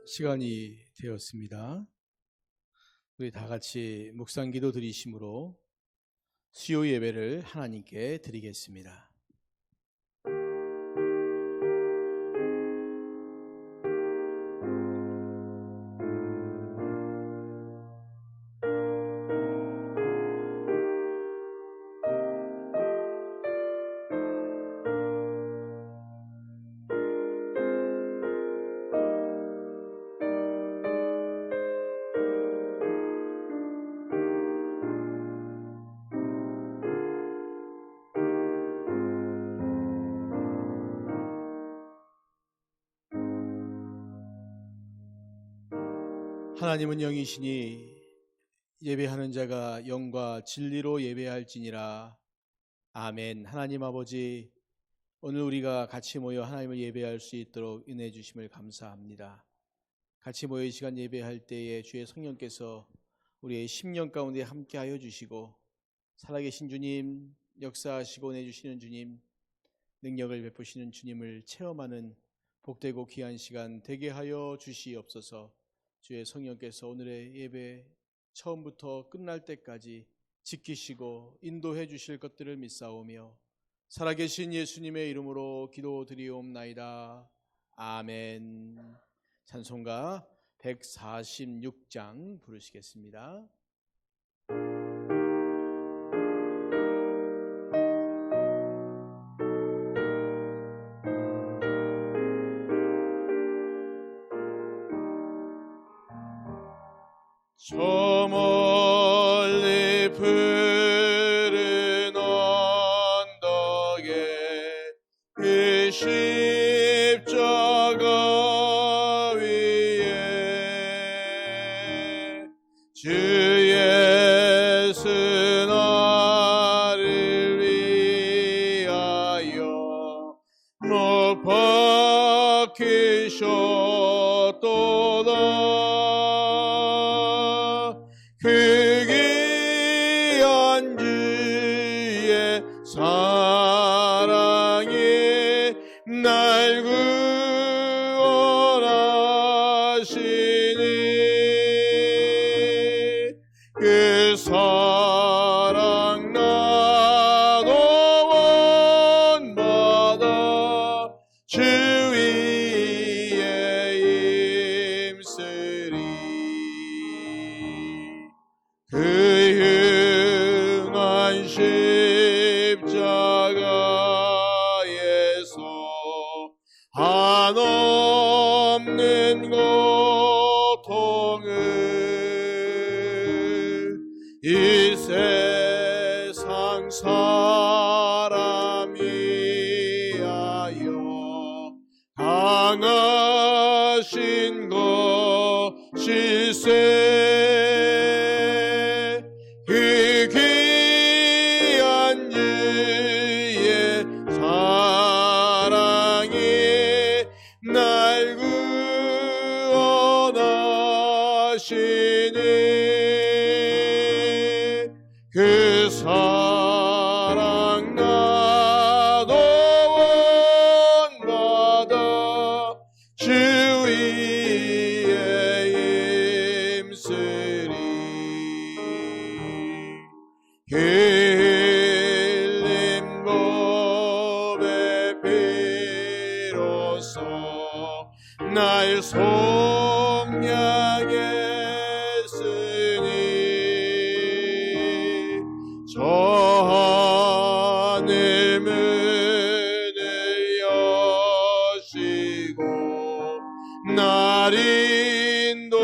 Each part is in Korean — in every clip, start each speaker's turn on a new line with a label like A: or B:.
A: 시간이 되었습니다. 우리 다 같이 묵상기도 드리심으로 수요 예배를 하나님께 드리겠습니다. 하나님은 영이시니 예배하는 자가 영과 진리로 예배할지니라. 아멘. 하나님 아버지, 오늘 우리가 같이 모여 하나님을 예배할 수 있도록 은혜 주심을 감사합니다. 같이 모여 이 시간 예배할 때에 주의 성령께서 우리의 심령 가운데 함께하여 주시고, 살아계신 주님, 역사하시고 내주시는 주님, 능력을 베푸시는 주님을 체험하는 복되고 귀한 시간 되게 하여 주시옵소서. 주의 성령께서 오늘의 예배 처음부터 끝날 때까지 지키시고 인도해 주실 것들을 믿사오며 살아계신 예수님의 이름으로 기도드리옵나이다. 아멘. 찬송가 146장 부르시겠습니다. 저 멀리 푸른 언덕에 그 십자가 위에 주 예수 나를 위하여 못 박히셨도다. 그 귀한 주의 사랑이 날 구원하시니 그 사랑 나도 원받아 주 위에 힘쓰리. 그 흉한 십자가에서 한없는 고통을 이 세상 사람이 하여 강하신 것일세. 그 귀한 주의 사랑이 날 구원하시니 그 사랑 나도 원받아 주 위에 힘쓰리. 흘린 법의 피로써 날 속량했으니 저 하늘 문을 여시고 날 인도하시리.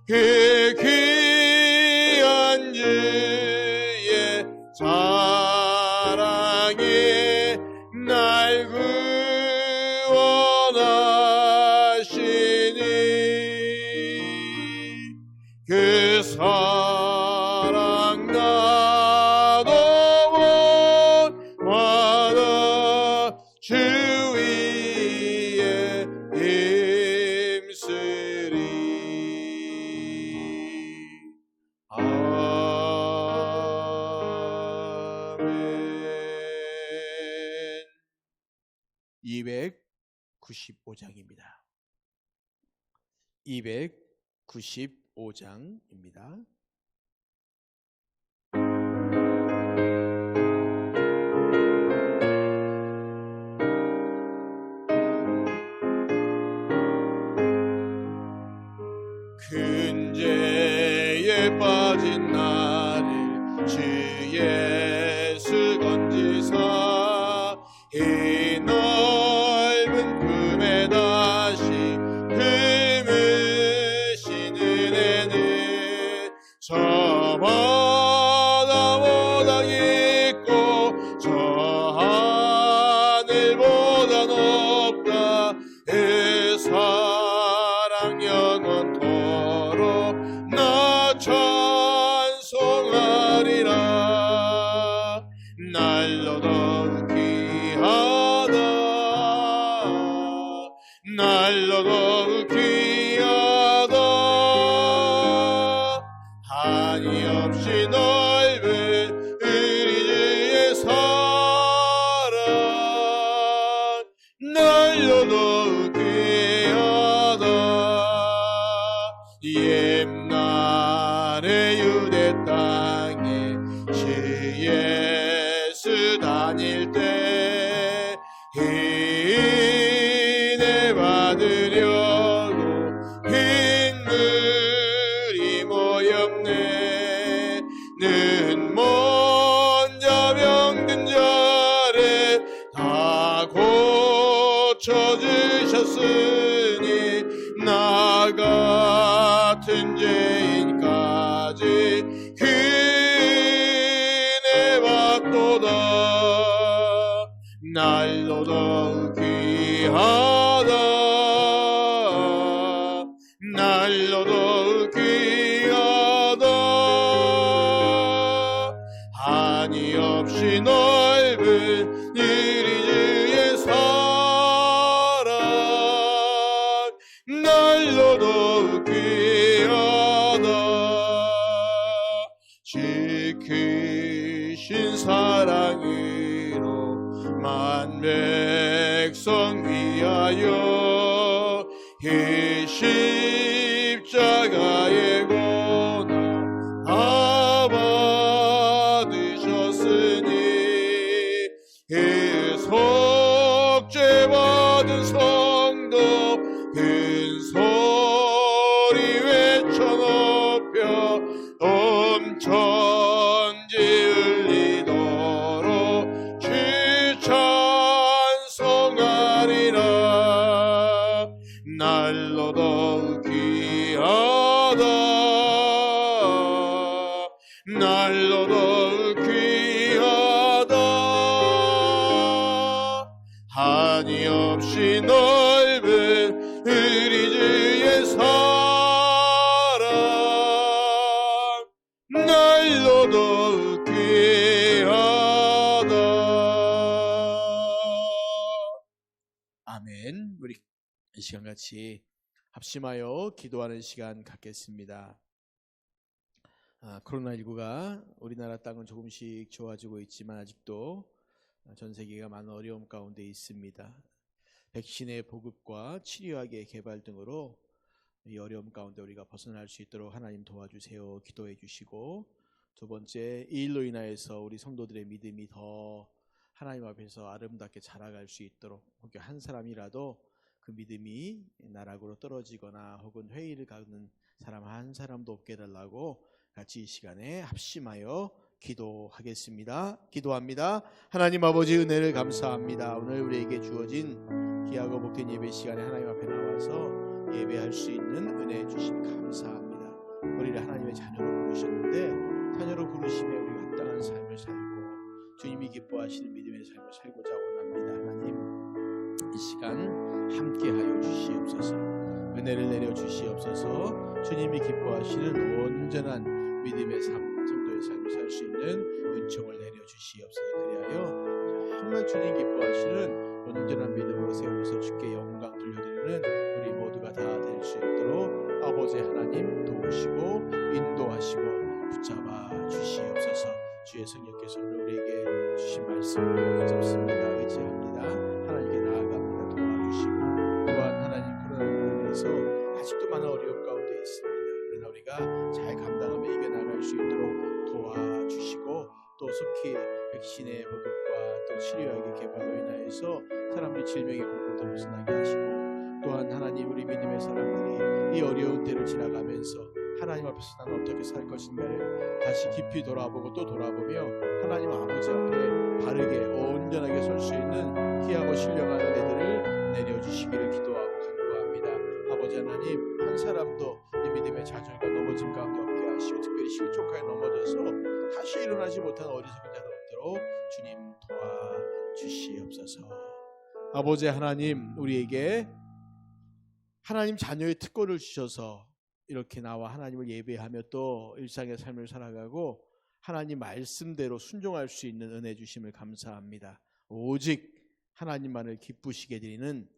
A: 그 귀한 주의 사랑이 날 구원하시니 그 사랑 나도 원받아 주 295장입니다. 295장입니다. 근죄에 빠진 나를 주 예수 건지사 이 넓은 품에 다시 품으신 은혜는 저보다 깊고 저 하늘보다 높다. 그 사랑 영원토록 나 찬송하리라. 날로 더욱 귀하다. 날로 더욱 귀하다. 한이 없이 넓은 우리 주의 사랑. 날로 더욱 귀하다. 옛날의 유대 땅에 주 예수 다닐 때 은혜 받으려고 흰물이 모였네. 는 먼저 병든 자를 다 고쳐주셨으니 나 같은 죄인까지 그 은혜 받도다. 날로 더욱 귀하다. 날로 더욱 귀하다. 한이 없이 넓은 우리 주의 사랑. 날로 더욱 귀하다. 지키신 사랑으로 만 백성 위하여 이 십자가의 고난 다 받으셨으니 그 속죄 받은 성도 큰 소리 외쳐 높여 온 천지 울리도록 주 찬송하리라. 날로 더욱 귀하다. 날로 더욱 귀하다. 한이 없이 넓은 우리 주의 사랑. 날로 더욱 귀하다. 아멘. 우리 이 시간 같이 합심하여 기도하는 시간 갖겠습니다. 코로나19가 우리나라 땅은 조금씩 좋아지고 있지만 아직도 전 세계가 많은 어려움 가운데 있습니다. 백신의 보급과 치료약의 개발 등으로 이 어려움 가운데 우리가 벗어날 수 있도록 하나님 도와주세요. 기도해 주시고, 두 번째, 이 일로 인하여서 우리 성도들의 믿음이 더 하나님 앞에서 아름답게 자라갈 수 있도록, 혹은 한 사람이라도 그 믿음이 나락으로 떨어지거나 혹은 회의를 가는 사람 한 사람도 없게 해달라고 같이 이 시간에 합심하여 기도하겠습니다. 기도합니다. 하나님 아버지, 은혜를 감사합니다. 오늘 우리에게 주어진 귀하고 복된 예배 시간에 하나님 앞에 나와서 예배할 수 있는 은혜 주심 감사합니다. 우리를 하나님의 자녀로 부르셨는데 자녀로 부르심에 우리가 합당한 삶을 살고 주님이 기뻐하시는 믿음의 삶을 살고자 원합니다. 하나님, 이 시간 함께하여 주시옵소서. 은혜를 내려 주시옵소서. 주님이 기뻐하시는 온전한 믿음의 삶, 성도의 삶을 살 수 있는 은총을 내려 주시옵소서. 그리하여 정말 주님 기뻐하시는 온전한 믿음으로 세워져서 주께 영광 돌려드리는 우리 모두가 다 될 수 있도록 아버지 하나님 도우시고 인도하시고 붙잡아 주시옵소서. 주의 성령께서 오늘 우리에게 주신 말씀을 붙잡습니다. 의지합니다. 하나님께 나아갑니다. 또 속히 백신의 보급과 또 치료약의 개발로 인하여서 사람들이 질병의 공포도 벗어나게 하시고, 또한 하나님, 우리 믿음의 사람들이 이 어려운 때를 지나가면서 하나님 앞에서 나는 어떻게 살 것인가를 다시 깊이 돌아보고 또 돌아보며 하나님 아버지 앞에 바르게 온전하게 설 수 있는 귀하고 신령한 은혜들을 내려주시기를 기도하고 간구합니다. 아버지 하나님, 한 사람도 이 믿음의 좌절과 넘어짐 가운데 없게 하시고, 특별히 실족하게 넘어져서 다시 일어나지 못한 어리석은 자도 없도록 주님 도와주시옵소서. 아버지 하나님, 우리에게 하나님 자녀의 특권을 주셔서 이렇게 나와 하나님을 예배하며 또 일상의 삶을 살아가고 하나님 말씀대로 순종할 수 있는 은혜 주심을 감사합니다. 오직 하나님만을 기쁘시게 드리는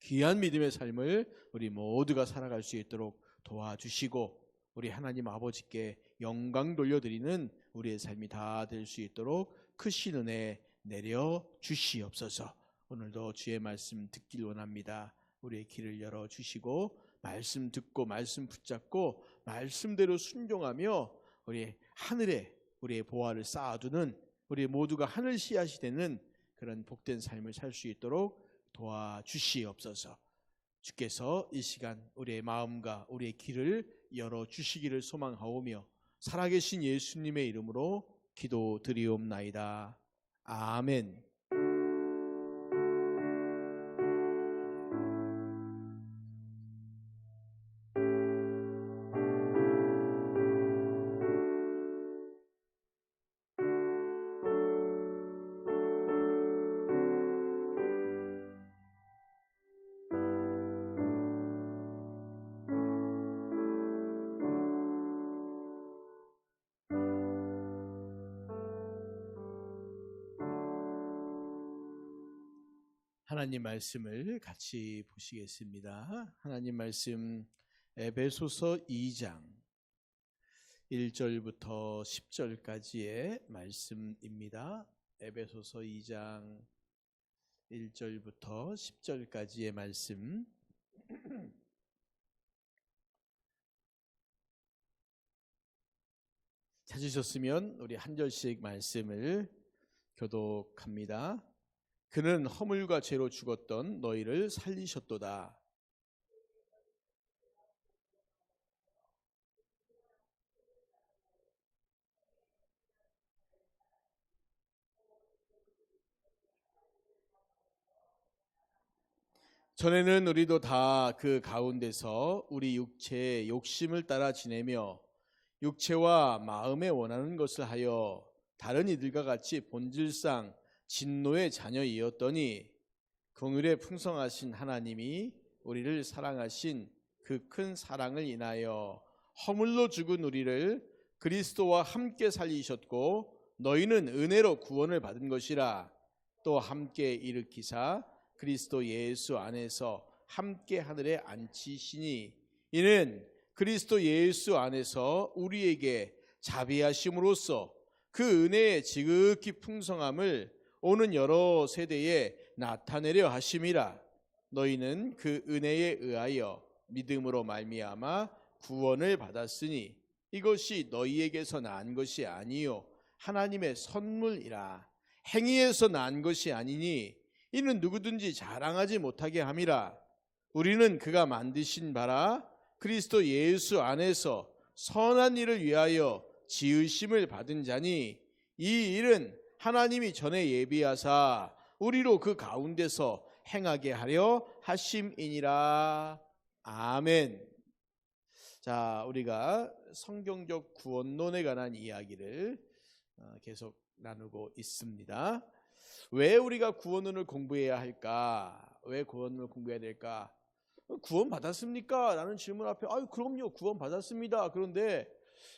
A: 귀한 믿음의 삶을 우리 모두가 살아갈 수 있도록 도와주시고, 우리 하나님 아버지께 영광 돌려드리는 우리의 삶이 다 될 수 있도록 크신 은혜 내려 주시옵소서. 오늘도 주의 말씀 듣길 원합니다. 우리의 길을 열어주시고 말씀 듣고 말씀 붙잡고 말씀대로 순종하며 우리 하늘에 우리의 보화를 쌓아두는, 우리 모두가 하늘 씨앗이 되는 그런 복된 삶을 살 수 있도록 도와주시옵소서. 주께서 이 시간 우리의 마음과 우리의 길을 열어주시기를 소망하오며 살아계신 예수님의 이름으로 기도드리옵나이다. 아멘. 하나님 말씀을 같이 보시겠습니다. 하나님 말씀 에베소서 2장 1절부터 10절까지의 말씀입니다. 에베소서 2장 1절부터 10절까지의 말씀. 찾으셨으면 우리 한 절씩 말씀을 교독합니다. 그는 허물과 죄로 죽었던 너희를 살리셨도다. 전에는 우리도 다 그 가운데서 우리 육체의 욕심을 따라 지내며 육체와 마음에 원하는 것을 하여 다른 이들과 같이 본질상 진노의 자녀이었더니 긍휼에 풍성하신 하나님이 우리를 사랑하신 그 큰 사랑을 인하여 허물로 죽은 우리를 그리스도와 함께 살리셨고 너희는 은혜로 구원을 받은 것이라. 또 함께 일으키사 그리스도 예수 안에서 함께 하늘에 앉히시니 이는 그리스도 예수 안에서 우리에게 자비하심으로써 그 은혜의 지극히 풍성함을 오는 여러 세대에 나타내려 하심이라. 너희는 그 은혜에 의하여 믿음으로 말미암아 구원을 받았으니 이것이 너희에게서 난 것이 아니요 하나님의 선물이라. 행위에서 난 것이 아니니 이는 누구든지 자랑하지 못하게 함이라. 우리는 그가 만드신 바라 그리스도 예수 안에서 선한 일을 위하여 지으심을 받은 자니 이 일은 하나님이 전에 예비하사 우리로 그 가운데서 행하게 하려 하심이니라. 아멘. 자, 우리가 성경적 구원론에 관한 이야기를 계속 나누고 있습니다. 왜 우리가 구원론을 공부해야 할까? 왜 구원론을 공부해야 될까? 구원 받았습니까? 라는 질문 앞에 그럼요, 구원 받았습니다. 그런데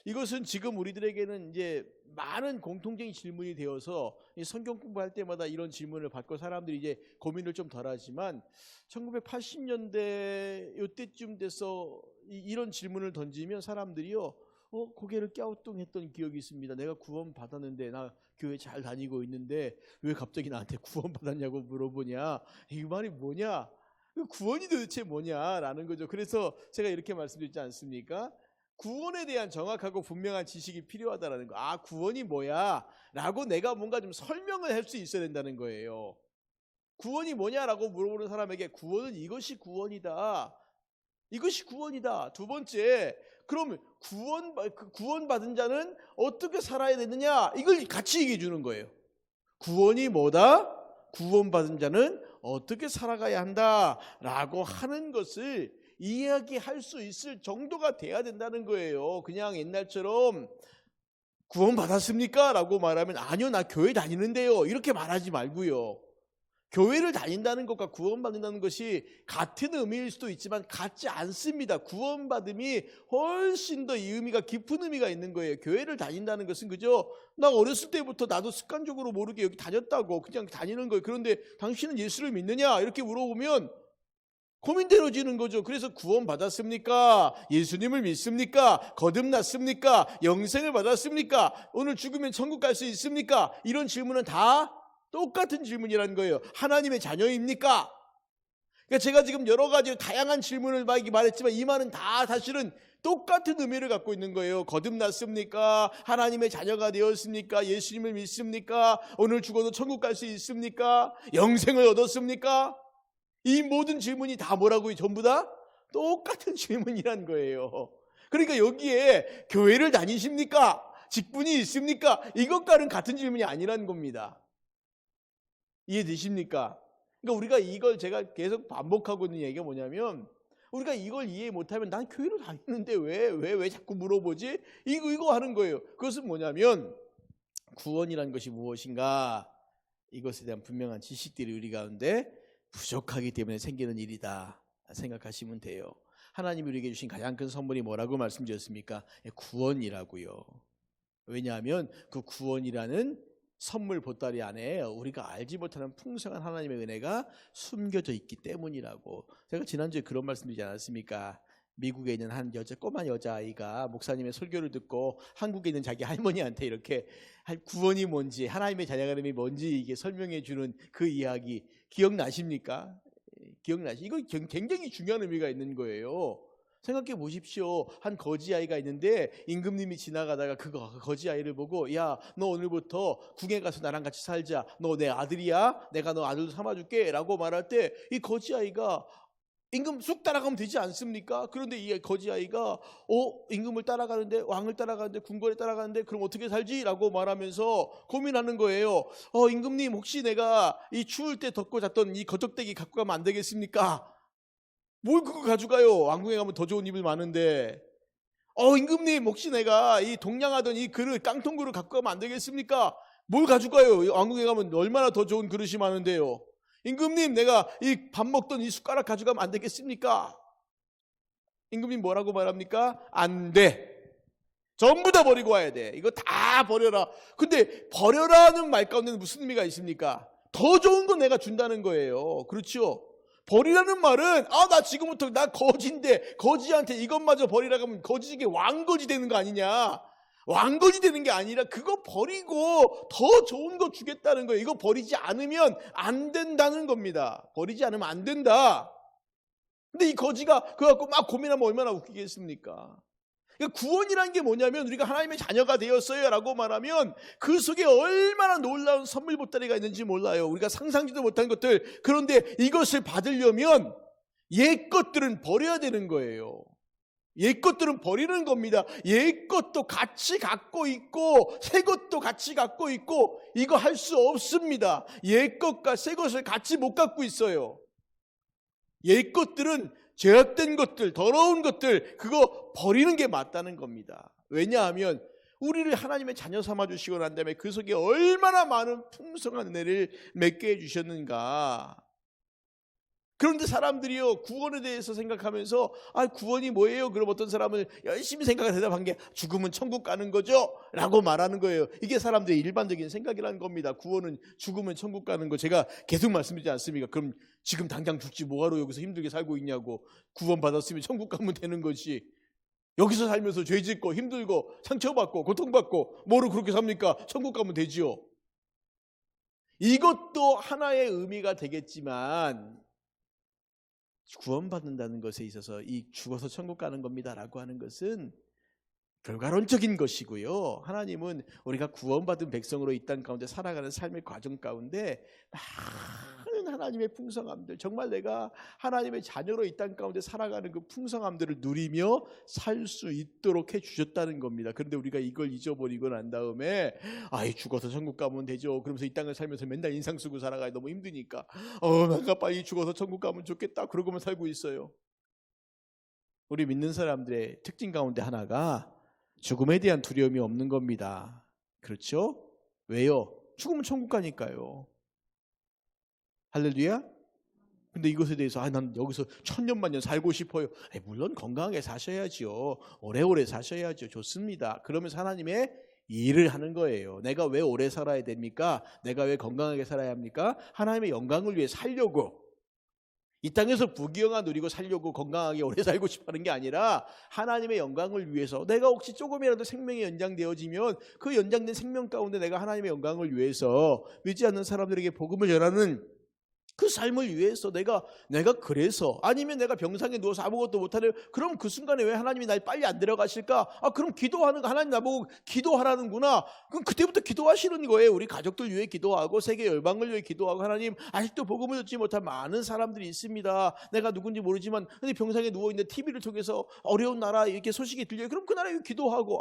A: 이것은 지금 우리들에게는 이제 많은 공통적인 질문이 되어서 성경 공부할 때마다 이런 질문을 받고 사람들이 이제 고민을 좀 덜하지만 1980년대 이때쯤 돼서 이런 질문을 던지면 사람들이요 고개를 갸우뚱했던 기억이 있습니다. 내가 구원 받았는데, 나 교회 잘 다니고 있는데 왜 갑자기 나한테 구원 받았냐고 물어보냐, 이 말이 뭐냐, 구원이 도대체 뭐냐라는 거죠. 그래서 제가 이렇게 말씀드리지 않습니까? 구원에 대한 정확하고 분명한 지식이 필요하다라는 거. 아, 구원이 뭐야? 라고 내가 뭔가 좀 설명을 할 수 있어야 된다는 거예요. 구원이 뭐냐라고 물어보는 사람에게 구원은 이것이 구원이다. 이것이 구원이다. 두 번째, 그럼 구원받은 자는 어떻게 살아야 되느냐? 이걸 같이 얘기해 주는 거예요. 구원이 뭐다? 구원받은 자는 어떻게 살아가야 한다라고 하는 것을 이야기할 수 있을 정도가 돼야 된다는 거예요. 그냥 옛날처럼 구원받았습니까? 라고 말하면 아니요, 나 교회 다니는데요. 이렇게 말하지 말고요. 교회를 다닌다는 것과 구원받는다는 것이 같은 의미일 수도 있지만 같지 않습니다. 구원받음이 훨씬 더 이 의미가 깊은 의미가 있는 거예요. 교회를 다닌다는 것은 그죠? 나 어렸을 때부터 나도 습관적으로 모르게 여기 다녔다고 그냥 다니는 거예요. 그런데 당신은 예수를 믿느냐? 이렇게 물어보면 고민되어지는 거죠. 그래서 구원받았습니까? 예수님을 믿습니까? 거듭났습니까? 영생을 받았습니까? 오늘 죽으면 천국 갈 수 있습니까? 이런 질문은 다 똑같은 질문이라는 거예요. 하나님의 자녀입니까? 그러니까 제가 지금 여러 가지 다양한 질문을 말했지만 이 말은 다 사실은 똑같은 의미를 갖고 있는 거예요. 거듭났습니까? 하나님의 자녀가 되었습니까? 예수님을 믿습니까? 오늘 죽어도 천국 갈 수 있습니까? 영생을 얻었습니까? 이 모든 질문이 다 뭐라고요? 전부 다 똑같은 질문이란 거예요. 그러니까 여기에 교회를 다니십니까? 직분이 있습니까? 이것과는 같은 질문이 아니라는 겁니다. 이해되십니까? 그러니까 우리가 이걸 제가 계속 반복하고 있는 얘기가 뭐냐면 우리가 이걸 이해 못하면 난 교회를 다니는데 왜 자꾸 물어보지? 이거 하는 거예요. 그것은 뭐냐면 구원이라는 것이 무엇인가? 이것에 대한 분명한 지식들이 우리 가운데 부족하기 때문에 생기는 일이다 생각하시면 돼요. 하나님이 우리에게 주신 가장 큰 선물이 뭐라고 말씀드렸습니까? 구원이라고요. 왜냐하면 그 구원이라는 선물 보따리 안에 우리가 알지 못하는 풍성한 하나님의 은혜가 숨겨져 있기 때문이라고. 제가 지난주에 그런 말씀드리지 않았습니까? 미국에 있는 한 꼬마 여자아이가 목사님의 설교를 듣고 한국에 있는 자기 할머니한테 이렇게 구원이 뭔지, 하나님의 자녀됨이 뭔지 이게 설명해 주는 그 이야기 기억나십니까? 이거 굉장히 중요한 의미가 있는 거예요. 생각해 보십시오. 한 거지아이가 있는데 임금님이 지나가다가 그 거지아이를 보고 야, 너 오늘부터 궁에 가서 나랑 같이 살자. 너 내 아들이야. 내가 너 아들도 삼아줄게 라고 말할 때 이 거지아이가 임금 쑥 따라가면 되지 않습니까? 그런데 이 거지아이가 임금을 따라가는데, 왕을 따라가는데, 궁궐에 따라가는데 그럼 어떻게 살지? 라고 말하면서 고민하는 거예요. 임금님, 혹시 내가 이 추울 때 덮고 잤던 이 거적대기 갖고 가면 안 되겠습니까? 뭘 그거 가져가요? 왕궁에 가면 더 좋은 이불 많은데. 임금님, 혹시 내가 이 동냥하던 이 그릇, 깡통 그릇 갖고 가면 안 되겠습니까? 뭘 가져가요? 왕궁에 가면 얼마나 더 좋은 그릇이 많은데요. 임금님, 내가 이 밥 먹던 이 숟가락 가져가면 안 되겠습니까? 임금님 뭐라고 말합니까? 안 돼. 전부 다 버리고 와야 돼. 이거 다 버려라. 근데 버려라는 말 가운데는 무슨 의미가 있습니까? 더 좋은 거 내가 준다는 거예요. 그렇죠? 버리라는 말은 나 지금부터 나 거지인데 거지한테 이것마저 버리라고 하면 거지에게 왕거지 되는 거 아니냐. 왕거지 되는 게 아니라 그거 버리고 더 좋은 거 주겠다는 거예요. 이거 버리지 않으면 안 된다는 겁니다. 버리지 않으면 안 된다. 근데 이 거지가 그거 갖고 막 고민하면 얼마나 웃기겠습니까? 그러니까 구원이란 게 뭐냐면 우리가 하나님의 자녀가 되었어요 라고 말하면 그 속에 얼마나 놀라운 선물 보따리가 있는지 몰라요. 우리가 상상지도 못한 것들. 그런데 이것을 받으려면 옛 것들은 버려야 되는 거예요. 옛 것들은 버리는 겁니다. 옛 것도 같이 갖고 있고 새 것도 같이 갖고 있고 이거 할 수 없습니다. 옛 것과 새 것을 같이 못 갖고 있어요. 옛 것들은 죄악된 것들, 더러운 것들, 그거 버리는 게 맞다는 겁니다. 왜냐하면 우리를 하나님의 자녀 삼아주시고 난 다음에 그 속에 얼마나 많은 풍성한 은혜를 맺게 해주셨는가. 그런데 사람들이요, 구원에 대해서 생각하면서 구원이 뭐예요? 그럼 어떤 사람은 열심히 생각해 대답한 게 죽으면 천국 가는 거죠? 라고 말하는 거예요. 이게 사람들의 일반적인 생각이라는 겁니다. 구원은 죽으면 천국 가는 거. 제가 계속 말씀드리지 않습니까? 그럼 지금 당장 죽지 뭐하러 여기서 힘들게 살고 있냐고. 구원 받았으면 천국 가면 되는 것이. 여기서 살면서 죄 짓고 힘들고 상처받고 고통받고 뭐로 그렇게 삽니까? 천국 가면 되지요. 이것도 하나의 의미가 되겠지만 구원받는다는 것에 있어서 이 죽어서 천국 가는 겁니다라고 하는 것은 결과론적인 것이고요. 하나님은 우리가 구원받은 백성으로 이 땅 가운데 살아가는 삶의 과정 가운데 많은 하나님의 풍성함들, 정말 내가 하나님의 자녀로 이 땅 가운데 살아가는 그 풍성함들을 누리며 살 수 있도록 해주셨다는 겁니다. 그런데 우리가 이걸 잊어버리고 난 다음에 죽어서 천국 가면 되죠. 그러면서 이 땅을 살면서 맨날 인상 쓰고 살아가기 너무 힘드니까 내가 빨리 죽어서 천국 가면 좋겠다 그러고만 살고 있어요. 우리 믿는 사람들의 특징 가운데 하나가 죽음에 대한 두려움이 없는 겁니다. 그렇죠? 왜요? 죽으면 천국 가니까요. 할렐루야? 근데 이것에 대해서 난 여기서 천년만년 살고 싶어요. 물론 건강하게 사셔야죠. 오래오래 사셔야죠. 좋습니다. 그러면서 하나님의 일을 하는 거예요. 내가 왜 오래 살아야 됩니까? 내가 왜 건강하게 살아야 합니까? 하나님의 영광을 위해 살려고. 이 땅에서 부귀영화 누리고 살려고 건강하게 오래 살고 싶어하는 게 아니라 하나님의 영광을 위해서 내가 혹시 조금이라도 생명이 연장되어지면 그 연장된 생명 가운데 내가 하나님의 영광을 위해서 믿지 않는 사람들에게 복음을 전하는 그 삶을 위해서 내가 그래서 아니면 내가 병상에 누워서 아무것도 못하는 그럼 그 순간에 왜 하나님이 날 빨리 안 데려가실까? 그럼 기도하는 거 하나님 나보고 기도하라는구나. 그럼 그때부터 기도하시는 거예요. 우리 가족들 위해 기도하고 세계 열방을 위해 기도하고 하나님 아직도 복음을 듣지 못한 많은 사람들이 있습니다. 내가 누군지 모르지만 근데 병상에 누워있는데 TV를 통해서 어려운 나라 이렇게 소식이 들려요. 그럼 그 나라에 기도하고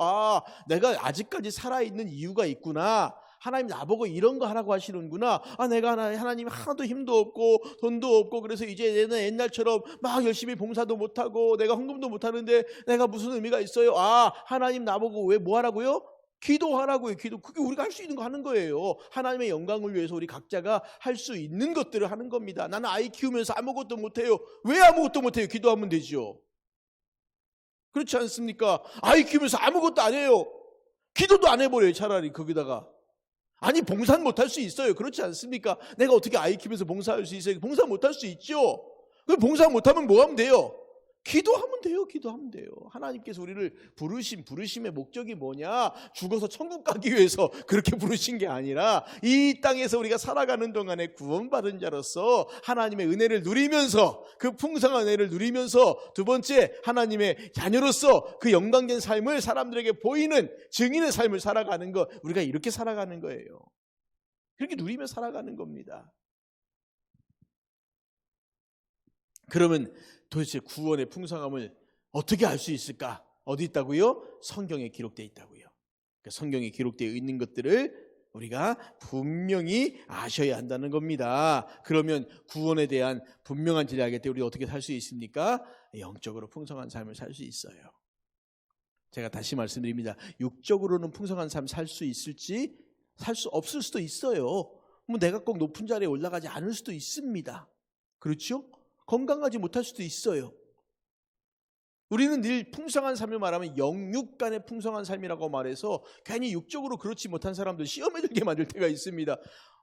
A: 내가 아직까지 살아있는 이유가 있구나. 하나님 나보고 이런 거 하라고 하시는구나. 내가 하나님 하나도 힘도 없고 돈도 없고 그래서 이제 내는 옛날처럼 막 열심히 봉사도 못하고 내가 헌금도 못하는데 내가 무슨 의미가 있어요? 하나님 나보고 왜 뭐 하라고요? 기도하라고요. 기도. 그게 우리가 할 수 있는 거 하는 거예요. 하나님의 영광을 위해서 우리 각자가 할 수 있는 것들을 하는 겁니다. 나는 아이 키우면서 아무것도 못해요. 왜 아무것도 못해요? 기도하면 되죠. 그렇지 않습니까? 아이 키우면서 아무것도 안 해요. 기도도 안 해버려요. 차라리 거기다가. 봉사는 못할 수 있어요. 그렇지 않습니까? 내가 어떻게 아이 키우면서 봉사할 수 있어요? 봉사 못할 수 있죠. 그럼 봉사 못하면 뭐 하면 돼요? 기도하면 돼요. 기도하면 돼요. 하나님께서 우리를 부르심의 목적이 뭐냐? 죽어서 천국 가기 위해서 그렇게 부르신 게 아니라 이 땅에서 우리가 살아가는 동안에 구원받은 자로서 하나님의 은혜를 누리면서 그 풍성한 은혜를 누리면서 두 번째 하나님의 자녀로서 그 영광된 삶을 사람들에게 보이는 증인의 삶을 살아가는 것. 우리가 이렇게 살아가는 거예요. 그렇게 누리며 살아가는 겁니다. 그러면 도대체 구원의 풍성함을 어떻게 알 수 있을까? 어디 있다고요? 성경에 기록되어 있다고요. 그러니까 성경에 기록되어 있는 것들을 우리가 분명히 아셔야 한다는 겁니다. 그러면 구원에 대한 분명한 진리를 알기 때문에 우리 어떻게 살 수 있습니까? 영적으로 풍성한 삶을 살 수 있어요. 제가 다시 말씀드립니다. 육적으로는 풍성한 삶 살 수 있을지 살 수 없을 수도 있어요. 내가 꼭 높은 자리에 올라가지 않을 수도 있습니다. 그렇죠? 건강하지 못할 수도 있어요. 우리는 늘 풍성한 삶을 말하면 영육 간의 풍성한 삶이라고 말해서 괜히 육적으로 그렇지 못한 사람들 시험에 들게 만들 때가 있습니다.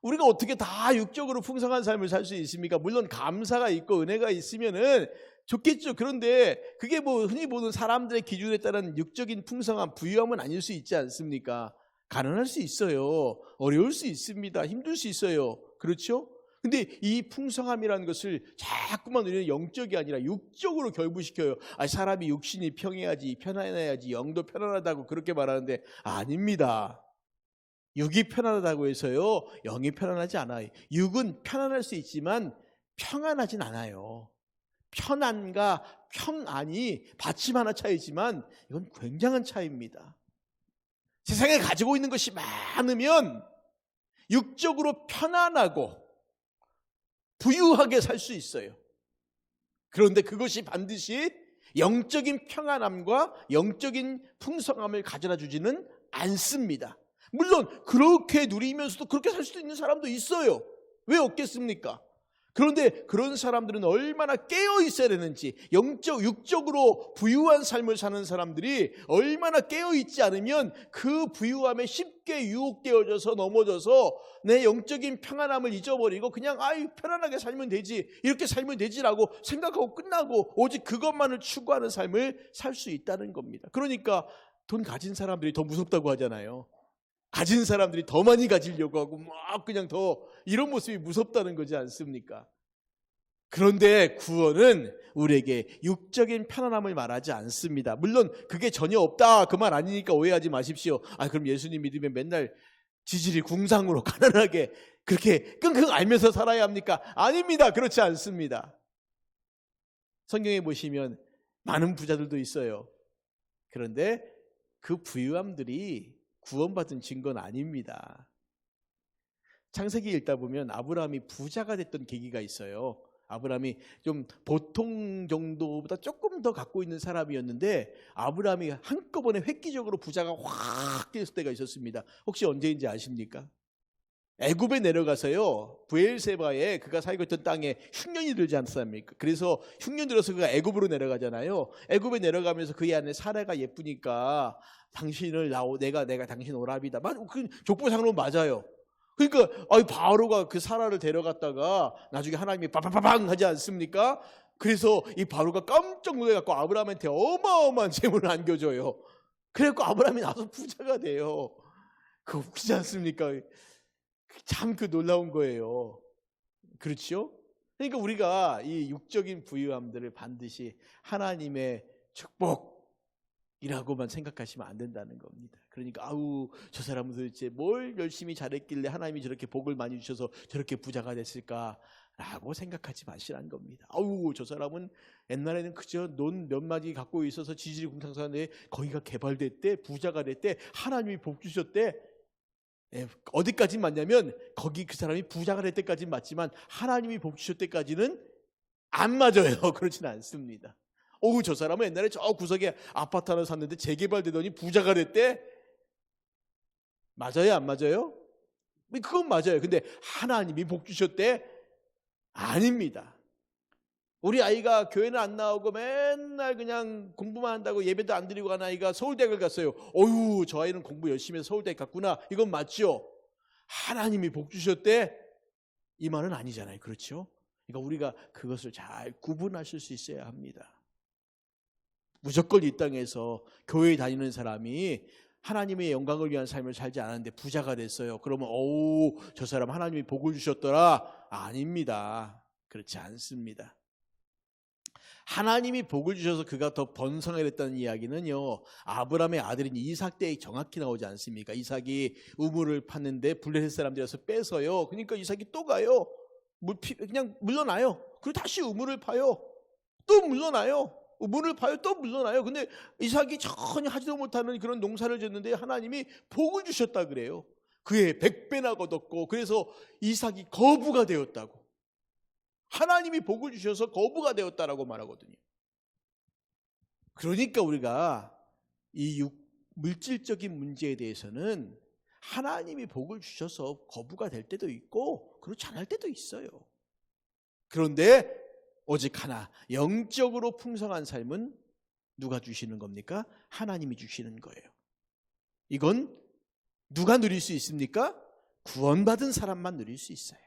A: 우리가 어떻게 다 육적으로 풍성한 삶을 살 수 있습니까? 물론 감사가 있고 은혜가 있으면은 좋겠죠. 그런데 그게 흔히 보는 사람들의 기준에 따른 육적인 풍성함, 부유함은 아닐 수 있지 않습니까? 가난할 수 있어요. 어려울 수 있습니다. 힘들 수 있어요. 그렇죠? 근데 이 풍성함이라는 것을 자꾸만 우리는 영적이 아니라 육적으로 결부시켜요. 사람이 육신이 평해야지, 편안해야지, 영도 편안하다고 그렇게 말하는데 아닙니다. 육이 편안하다고 해서요, 영이 편안하지 않아요. 육은 편안할 수 있지만 평안하진 않아요. 편안과 평안이 받침 하나 차이지만 이건 굉장한 차이입니다. 세상에 가지고 있는 것이 많으면 육적으로 편안하고 부유하게 살 수 있어요. 그런데 그것이 반드시 영적인 평안함과 영적인 풍성함을 가져다 주지는 않습니다. 물론 그렇게 누리면서도 그렇게 살 수도 있는 사람도 있어요. 왜 없겠습니까? 그런데 그런 사람들은 얼마나 깨어 있어야 되는지, 육적으로 부유한 삶을 사는 사람들이 얼마나 깨어 있지 않으면 그 부유함에 쉽게 유혹되어져서 넘어져서 내 영적인 평안함을 잊어버리고 그냥 편안하게 살면 되지, 이렇게 살면 되지라고 생각하고 끝나고 오직 그것만을 추구하는 삶을 살 수 있다는 겁니다. 그러니까 돈 가진 사람들이 더 무섭다고 하잖아요. 가진 사람들이 더 많이 가지려고 하고 막 그냥 더 이런 모습이 무섭다는 거지 않습니까? 그런데 구원은 우리에게 육적인 편안함을 말하지 않습니다. 물론 그게 전혀 없다 그 말 아니니까 오해하지 마십시오. 그럼 예수님 믿으면 맨날 지질이 궁상으로 가난하게 그렇게 끙끙 앓면서 살아야 합니까? 아닙니다. 그렇지 않습니다. 성경에 보시면 많은 부자들도 있어요. 그런데 그 부유함들이 구원받은 증거는 아닙니다. 창세기 읽다 보면 아브라함이 부자가 됐던 계기가 있어요. 아브라함이 좀 보통 정도보다 조금 더 갖고 있는 사람이었는데 아브라함이 한꺼번에 획기적으로 부자가 확 됐을 때가 있었습니다. 혹시 언제인지 아십니까? 애굽에 내려가서요, 브엘세바에 그가 살고 있던 땅에 흉년이 들지 않습니까? 그래서 흉년 들어서 그가 애굽으로 내려가잖아요. 애굽에 내려가면서 그의 아내 사라가 예쁘니까 당신을 내가 당신 오랍이다. 그 족보상으로 맞아요. 그러니까 바로가 그 사라를 데려갔다가 나중에 하나님이 빠바바방 하지 않습니까? 그래서 이 바로가 깜짝 놀래갖고 아브라함한테 어마어마한 재물을 안겨줘요. 그래갖고 아브라함이 나서 부자가 돼요. 그거 웃기지 않습니까? 참 그 놀라운 거예요. 그렇죠? 그러니까 우리가 이 육적인 부유함들을 반드시 하나님의 축복이라고만 생각하시면 안 된다는 겁니다. 그러니까 저 사람은 도대체 뭘 열심히 잘했길래 하나님이 저렇게 복을 많이 주셔서 저렇게 부자가 됐을까라고 생각하지 마시라는 겁니다. 저 사람은 옛날에는 그저 논 몇 마디 갖고 있어서 지질이 궁상사는데 거기가 개발됐대, 부자가 됐대, 하나님이 복 주셨대. 어디까지 맞냐면 거기 그 사람이 부자가 될 때까지는 맞지만 하나님이 복 주실 때까지는 안 맞아요. 그렇지는 않습니다. 저 사람은 옛날에 저 구석에 아파트 하나 샀는데 재개발되더니 부자가 됐대. 맞아요, 안 맞아요? 그건 맞아요. 근데 하나님이 복 주셨대? 아닙니다. 우리 아이가 교회는 안 나오고 맨날 그냥 공부만 한다고 예배도 안 드리고 간 아이가 서울대학을 갔어요. 저 아이는 공부 열심히 해서 서울대학 갔구나. 이건 맞죠? 하나님이 복 주셨대? 이 말은 아니잖아요. 그렇죠? 그러니까 우리가 그것을 잘 구분하실 수 있어야 합니다. 무조건 이 땅에서 교회에 다니는 사람이 하나님의 영광을 위한 삶을 살지 않았는데 부자가 됐어요. 그러면 저 사람 하나님이 복을 주셨더라? 아닙니다. 그렇지 않습니다. 하나님이 복을 주셔서 그가 더 번성했다는 이야기는요, 아브라함의 아들인 이삭 때에 정확히 나오지 않습니까? 이삭이 우물을 팠는데 블레셋 사람들이 와서 뺏어요. 그러니까 이삭이 또 가요. 그냥 물러나요. 그리고 다시 우물을 파요. 또 물러나요. 우물을 파요. 또 물러나요. 근데 이삭이 전혀 하지도 못하는 그런 농사를 짓는데 하나님이 복을 주셨다 그래요. 그의 100배나 거뒀고, 그래서 이삭이 거부가 되었다고. 하나님이 복을 주셔서 거부가 되었다라고 말하거든요. 그러니까 우리가 이 물질적인 문제에 대해서는 하나님이 복을 주셔서 거부가 될 때도 있고 그렇지 않을 때도 있어요. 그런데 오직 하나, 영적으로 풍성한 삶은 누가 주시는 겁니까? 하나님이 주시는 거예요. 이건 누가 누릴 수 있습니까? 구원받은 사람만 누릴 수 있어요.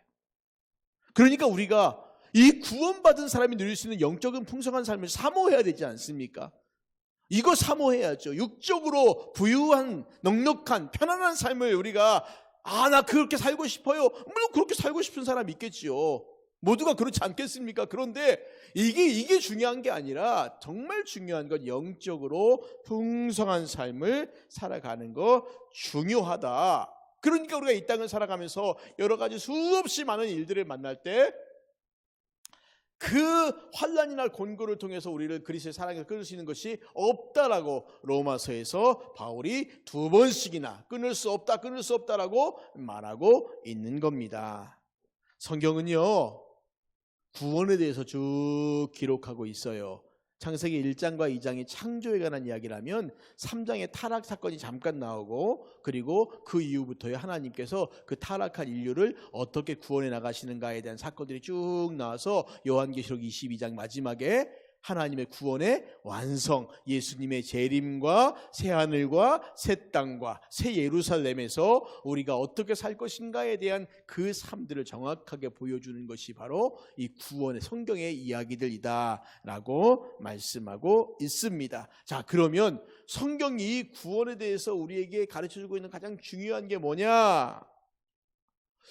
A: 그러니까 우리가 이 구원받은 사람이 누릴 수 있는 영적인 풍성한 삶을 사모해야 되지 않습니까? 이거 사모해야죠. 육적으로 부유한, 넉넉한, 편안한 삶을 우리가 나 그렇게 살고 싶어요. 물론 그렇게 살고 싶은 사람이 있겠지요. 모두가 그렇지 않겠습니까? 그런데 이게 중요한 게 아니라 정말 중요한 건 영적으로 풍성한 삶을 살아가는 거 중요하다. 그러니까 우리가 이 땅을 살아가면서 여러 가지 수없이 많은 일들을 만날 때 그 환난이나 곤고를 통해서 우리를 그리스도의 사랑에 끊을 수 있는 것이 없다라고 로마서에서 바울이 2번씩이나 끊을 수 없다라고 말하고 있는 겁니다. 성경은요, 구원에 대해서 쭉 기록하고 있어요. 창세기 1장과 2장이 창조에 관한 이야기라면 3장의 타락 사건이 잠깐 나오고, 그리고 그 이후부터의 하나님께서 그 타락한 인류를 어떻게 구원해 나가시는가에 대한 사건들이 쭉 나와서 요한계시록 22장 마지막에 하나님의 구원의 완성, 예수님의 재림과 새하늘과 새 땅과 새 예루살렘에서 우리가 어떻게 살 것인가에 대한 그 삶들을 정확하게 보여주는 것이 바로 이 구원의 성경의 이야기들이다 라고 말씀하고 있습니다. 자, 그러면 성경이 구원에 대해서 우리에게 가르쳐주고 있는 가장 중요한 게 뭐냐?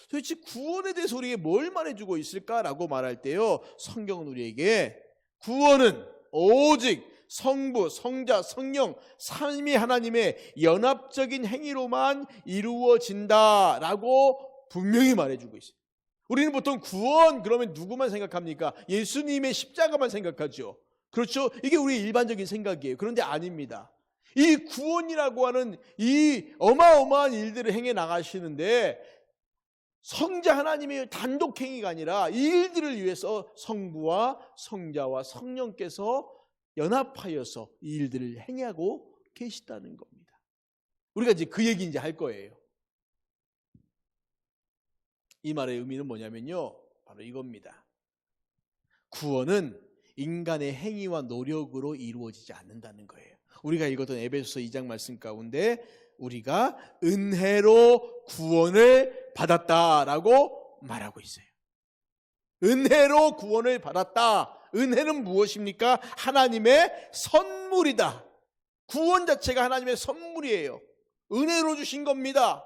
A: 도대체 구원에 대해서 우리에게 뭘 말해주고 있을까라고 말할 때요, 성경은 우리에게 구원은 오직 성부, 성자, 성령 삼위 하나님의 연합적인 행위로만 이루어진다라고 분명히 말해주고 있어요. 우리는 보통 구원 그러면 누구만 생각합니까? 예수님의 십자가만 생각하죠. 그렇죠? 이게 우리의 일반적인 생각이에요. 그런데 아닙니다. 이 구원이라고 하는 이 어마어마한 일들을 행해 나가시는데 성자 하나님의 단독 행위가 아니라 이 일들을 위해서 성부와 성자와 성령께서 연합하여서 이 일들을 행하고 계시다는 겁니다. 우리가 이제 그 얘기 이제 할 거예요. 이 말의 의미는 뭐냐면요, 바로 이겁니다. 구원은 인간의 행위와 노력으로 이루어지지 않는다는 거예요. 우리가 읽었던 에베소서 2장 말씀 가운데 우리가 은혜로 구원을 받았다라고 말하고 있어요. 은혜로 구원을 받았다. 은혜는 무엇입니까? 하나님의 선물이다. 구원 자체가 하나님의 선물이에요. 은혜로 주신 겁니다.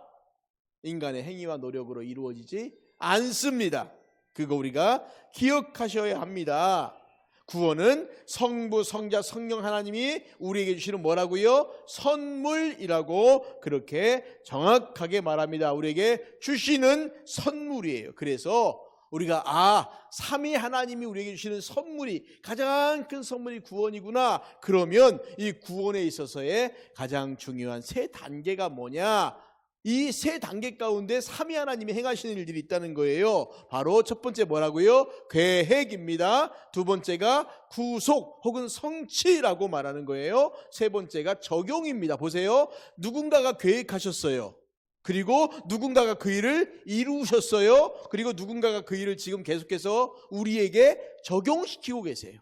A: 인간의 행위와 노력으로 이루어지지 않습니다. 그거 우리가 기억하셔야 합니다. 구원은 성부, 성자, 성령 하나님이 우리에게 주시는 뭐라고요? 선물이라고 그렇게 정확하게 말합니다. 우리에게 주시는 선물이에요. 그래서 우리가 삼위 하나님이 우리에게 주시는 선물이 가장 큰 선물이 구원이구나. 그러면 이 구원에 있어서의 가장 중요한 세 단계가 뭐냐? 이 세 단계 가운데 삼위 하나님이 행하시는 일들이 있다는 거예요. 바로 첫 번째 뭐라고요? 계획입니다. 두 번째가 구속 혹은 성취라고 말하는 거예요. 세 번째가 적용입니다. 보세요. 누군가가 계획하셨어요. 그리고 누군가가 그 일을 이루셨어요. 그리고 누군가가 그 일을 지금 계속해서 우리에게 적용시키고 계세요.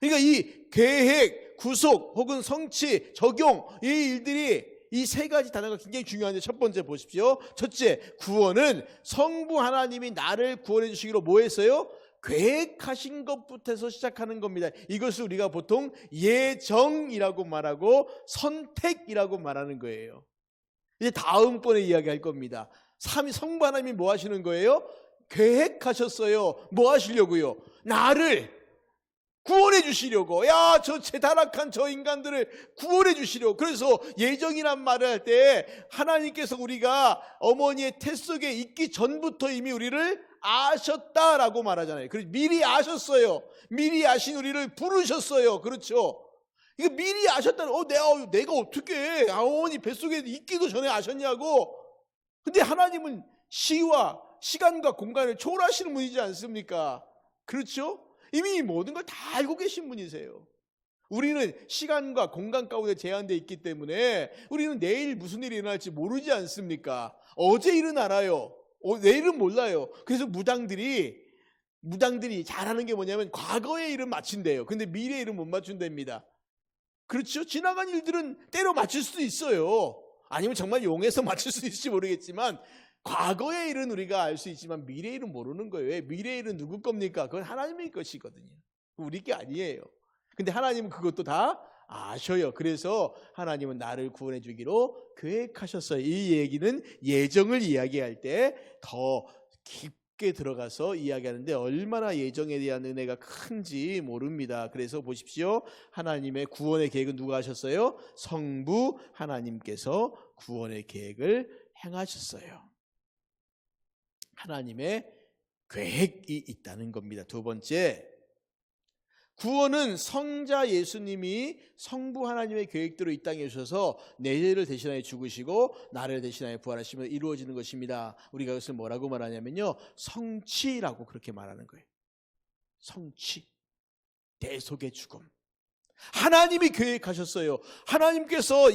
A: 그러니까 이 계획, 구속 혹은 성취, 적용, 이 일들이 이 세 가지 단어가 굉장히 중요한데, 첫 번째 보십시오. 첫째, 구원은 성부 하나님이 나를 구원해 주시기로 뭐 했어요? 계획하신 것부터 시작하는 겁니다. 이것을 우리가 보통 예정이라고 말하고 선택이라고 말하는 거예요. 이제 다음번에 이야기할 겁니다. 성부 하나님이 뭐 하시는 거예요? 계획하셨어요. 뭐 하시려고요? 나를 구원해 주시려고. 저 재타락한 저 인간들을 구원해 주시려고. 그래서 예정이란 말을 할 때 하나님께서 우리가 어머니의 태 속에 있기 전부터 이미 우리를 아셨다라고 말하잖아요. 그래서 미리 아셨어요. 미리 아신 우리를 부르셨어요. 그렇죠? 이거 미리 아셨다는, 내가 어떻게 어머니 뱃속에 있기도 전에 아셨냐고. 근데 하나님은 시와 시간과 공간을 초월하시는 분이지 않습니까? 그렇죠? 이미 모든 걸 다 알고 계신 분이세요. 우리는 시간과 공간 가운데 제한되어 있기 때문에 우리는 내일 무슨 일이 일어날지 모르지 않습니까? 어제 일은 알아요. 내일은 몰라요. 그래서 무당들이 잘하는 게 뭐냐면 과거의 일은 맞춘대요. 근데 미래의 일은 못 맞춘답니다. 그렇죠? 지나간 일들은 때로 맞출 수도 있어요. 아니면 정말 용해서 맞출 수 있을지 모르겠지만 과거의 일은 우리가 알 수 있지만 미래의 일은 모르는 거예요. 왜? 미래의 일은 누구 겁니까? 그건 하나님의 것이거든요. 우리 게 아니에요. 근데 하나님은 그것도 다 아셔요. 그래서 하나님은 나를 구원해 주기로 계획하셨어요. 이 얘기는 예정을 이야기할 때 더 깊게 들어가서 이야기하는데 얼마나 예정에 대한 은혜가 큰지 모릅니다. 그래서 보십시오. 하나님의 구원의 계획은 누가 하셨어요? 성부 하나님께서 구원의 계획을 행하셨어요. 하나님의 계획이 있다는 겁니다. 두 번째, 구원은 성자 예수님이 성부 하나님의 계획대로 이 땅에 오셔서 내 죄를 대신하여 죽으시고 나를 대신하여 부활하시며 이루어지는 것입니다. 우리가 그것을 뭐라고 말하냐면요, 성취라고 그렇게 말하는 거예요. 성취, 대속의 죽음. 하나님이 계획하셨어요. 하나님께서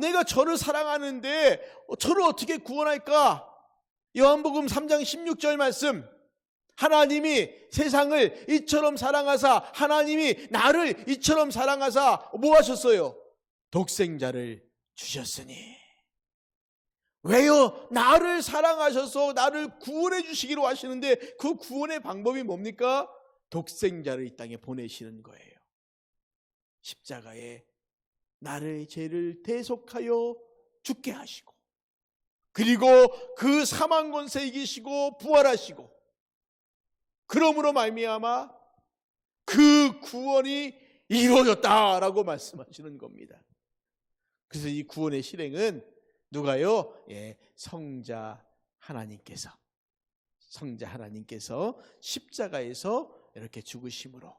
A: 내가 저를 사랑하는데 저를 어떻게 구원할까? 요한복음 3장 16절 말씀, 하나님이 세상을 이처럼 사랑하사, 하나님이 나를 이처럼 사랑하사 뭐 하셨어요? 독생자를 주셨으니. 왜요? 나를 사랑하셔서 나를 구원해 주시기로 하시는데 그 구원의 방법이 뭡니까? 독생자를 이 땅에 보내시는 거예요. 십자가에 나의 죄를 대속하여 죽게 하시고 그리고 그 사망 권세 이기시고 부활하시고, 그러므로 말미암아 그 구원이 이루어졌다라고 말씀하시는 겁니다. 그래서 이 구원의 실행은 누가요? 성자 하나님께서 십자가에서 이렇게 죽으심으로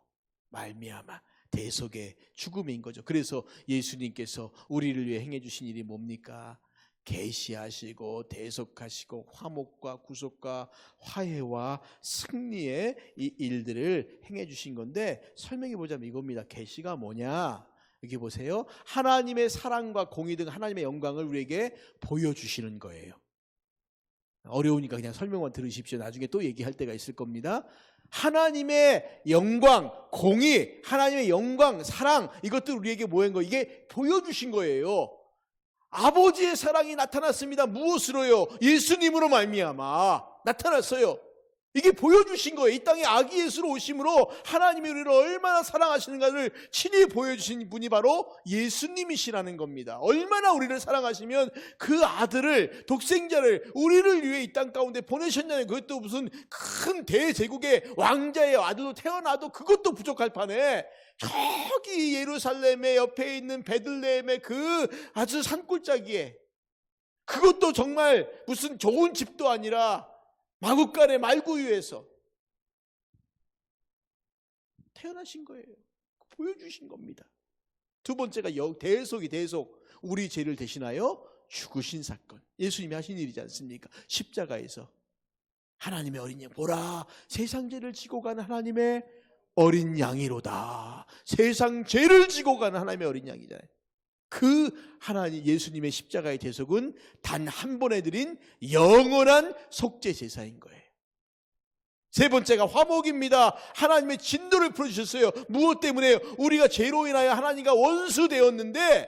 A: 말미암아 대속의 죽음인 거죠. 그래서 예수님께서 우리를 위해 행해 주신 일이 뭡니까? 계시하시고 대속하시고 화목과 구속과 화해와 승리의 이 일들을 행해 주신 건데, 설명해 보자면 이겁니다. 계시가 뭐냐? 여기 보세요. 하나님의 사랑과 공의 등 하나님의 영광을 우리에게 보여주시는 거예요. 어려우니까 그냥 설명만 들으십시오. 나중에 또 얘기할 때가 있을 겁니다. 하나님의 영광, 공의, 하나님의 영광, 사랑, 이것들 우리에게 뭐한 거예요? 이게 보여주신 거예요. 아버지의 사랑이 나타났습니다. 무엇으로요? 예수님으로 말미암아 나타났어요. 이게 보여주신 거예요. 이 땅에 아기 예수로 오심으로 하나님이 우리를 얼마나 사랑하시는가를 친히 보여주신 분이 바로 예수님이시라는 겁니다. 얼마나 우리를 사랑하시면 그 아들을, 독생자를 우리를 위해 이 땅 가운데 보내셨냐는, 그것도 무슨 큰 대제국의 왕자의 아들로 태어나도 그것도 부족할 판에 저기 예루살렘의 옆에 있는 베들레헴의 그 아주 산골짜기에, 그것도 정말 무슨 좋은 집도 아니라 마구간의 말구유에서 태어나신 거예요. 보여주신 겁니다. 두 번째가 대속, 우리 죄를 대신하여 죽으신 사건. 예수님이 하신 일이지 않습니까? 십자가에서 하나님의 어린 양, 보라 세상 죄를 지고 가는 하나님의 어린 양이로다. 세상 죄를 지고 가는 하나님의 어린 양이잖아요. 그 하나님 예수님의 십자가의 대속은 단 한 번에 드린 영원한 속죄 제사인 거예요. 세 번째가 화목입니다. 하나님의 진노를 풀어주셨어요. 무엇 때문에요? 우리가 죄로 인하여 하나님과 원수되었는데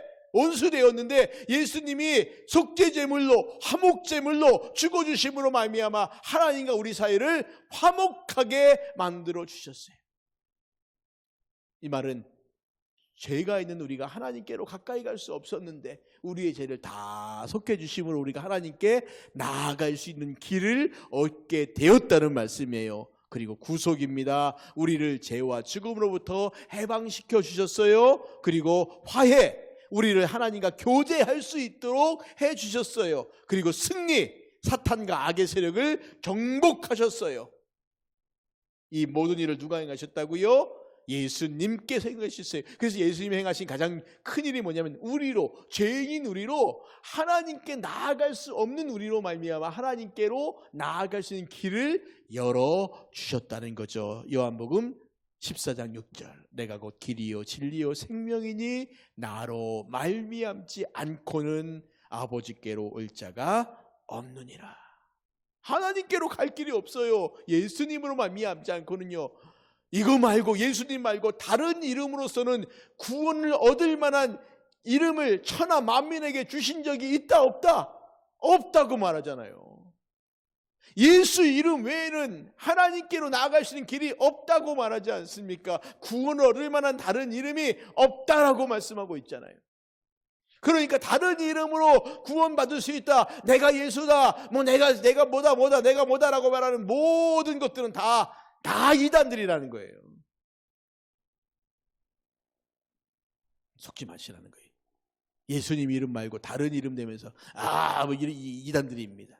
A: 예수님이 속죄제물로, 화목제물로 죽어주심으로 말미암아 하나님과 우리 사이를 화목하게 만들어 주셨어요. 이 말은 죄가 있는 우리가 하나님께로 가까이 갈 수 없었는데 우리의 죄를 다 속해 주심으로 우리가 하나님께 나아갈 수 있는 길을 얻게 되었다는 말씀이에요. 그리고 구속입니다. 우리를 죄와 죽음으로부터 해방시켜 주셨어요. 그리고 화해, 우리를 하나님과 교제할 수 있도록 해 주셨어요. 그리고 승리, 사탄과 악의 세력을 정복하셨어요. 이 모든 일을 누가 행하셨다고요? 예수님께서 행하셨어요. 그래서 예수님이 행하신 가장 큰 일이 뭐냐면 우리로, 죄인인 우리로, 하나님께 나아갈 수 없는 우리로 말미암아 하나님께로 나아갈 수 있는 길을 열어주셨다는 거죠. 요한복음 14장 6절, 내가 곧 길이요 진리요 생명이니 나로 말미암지 않고는 아버지께로 올 자가 없느니라. 하나님께로 갈 길이 없어요. 예수님으로 말미암지 않고는요. 이거 말고, 예수님 말고 다른 이름으로서는 구원을 얻을 만한 이름을 천하 만민에게 주신 적이 있다 없다? 없다고 말하잖아요. 예수 이름 외에는 하나님께로 나아갈 수 있는 길이 없다고 말하지 않습니까? 구원을 얻을 만한 다른 이름이 없다라고 말씀하고 있잖아요. 그러니까 다른 이름으로 구원받을 수 있다, 내가 예수다, 내가 뭐다라고 말하는 모든 것들은 다 이단들이라는 거예요. 속지 마시라는 거예요. 예수님 이름 말고 다른 이름 대면서 이단들입니다.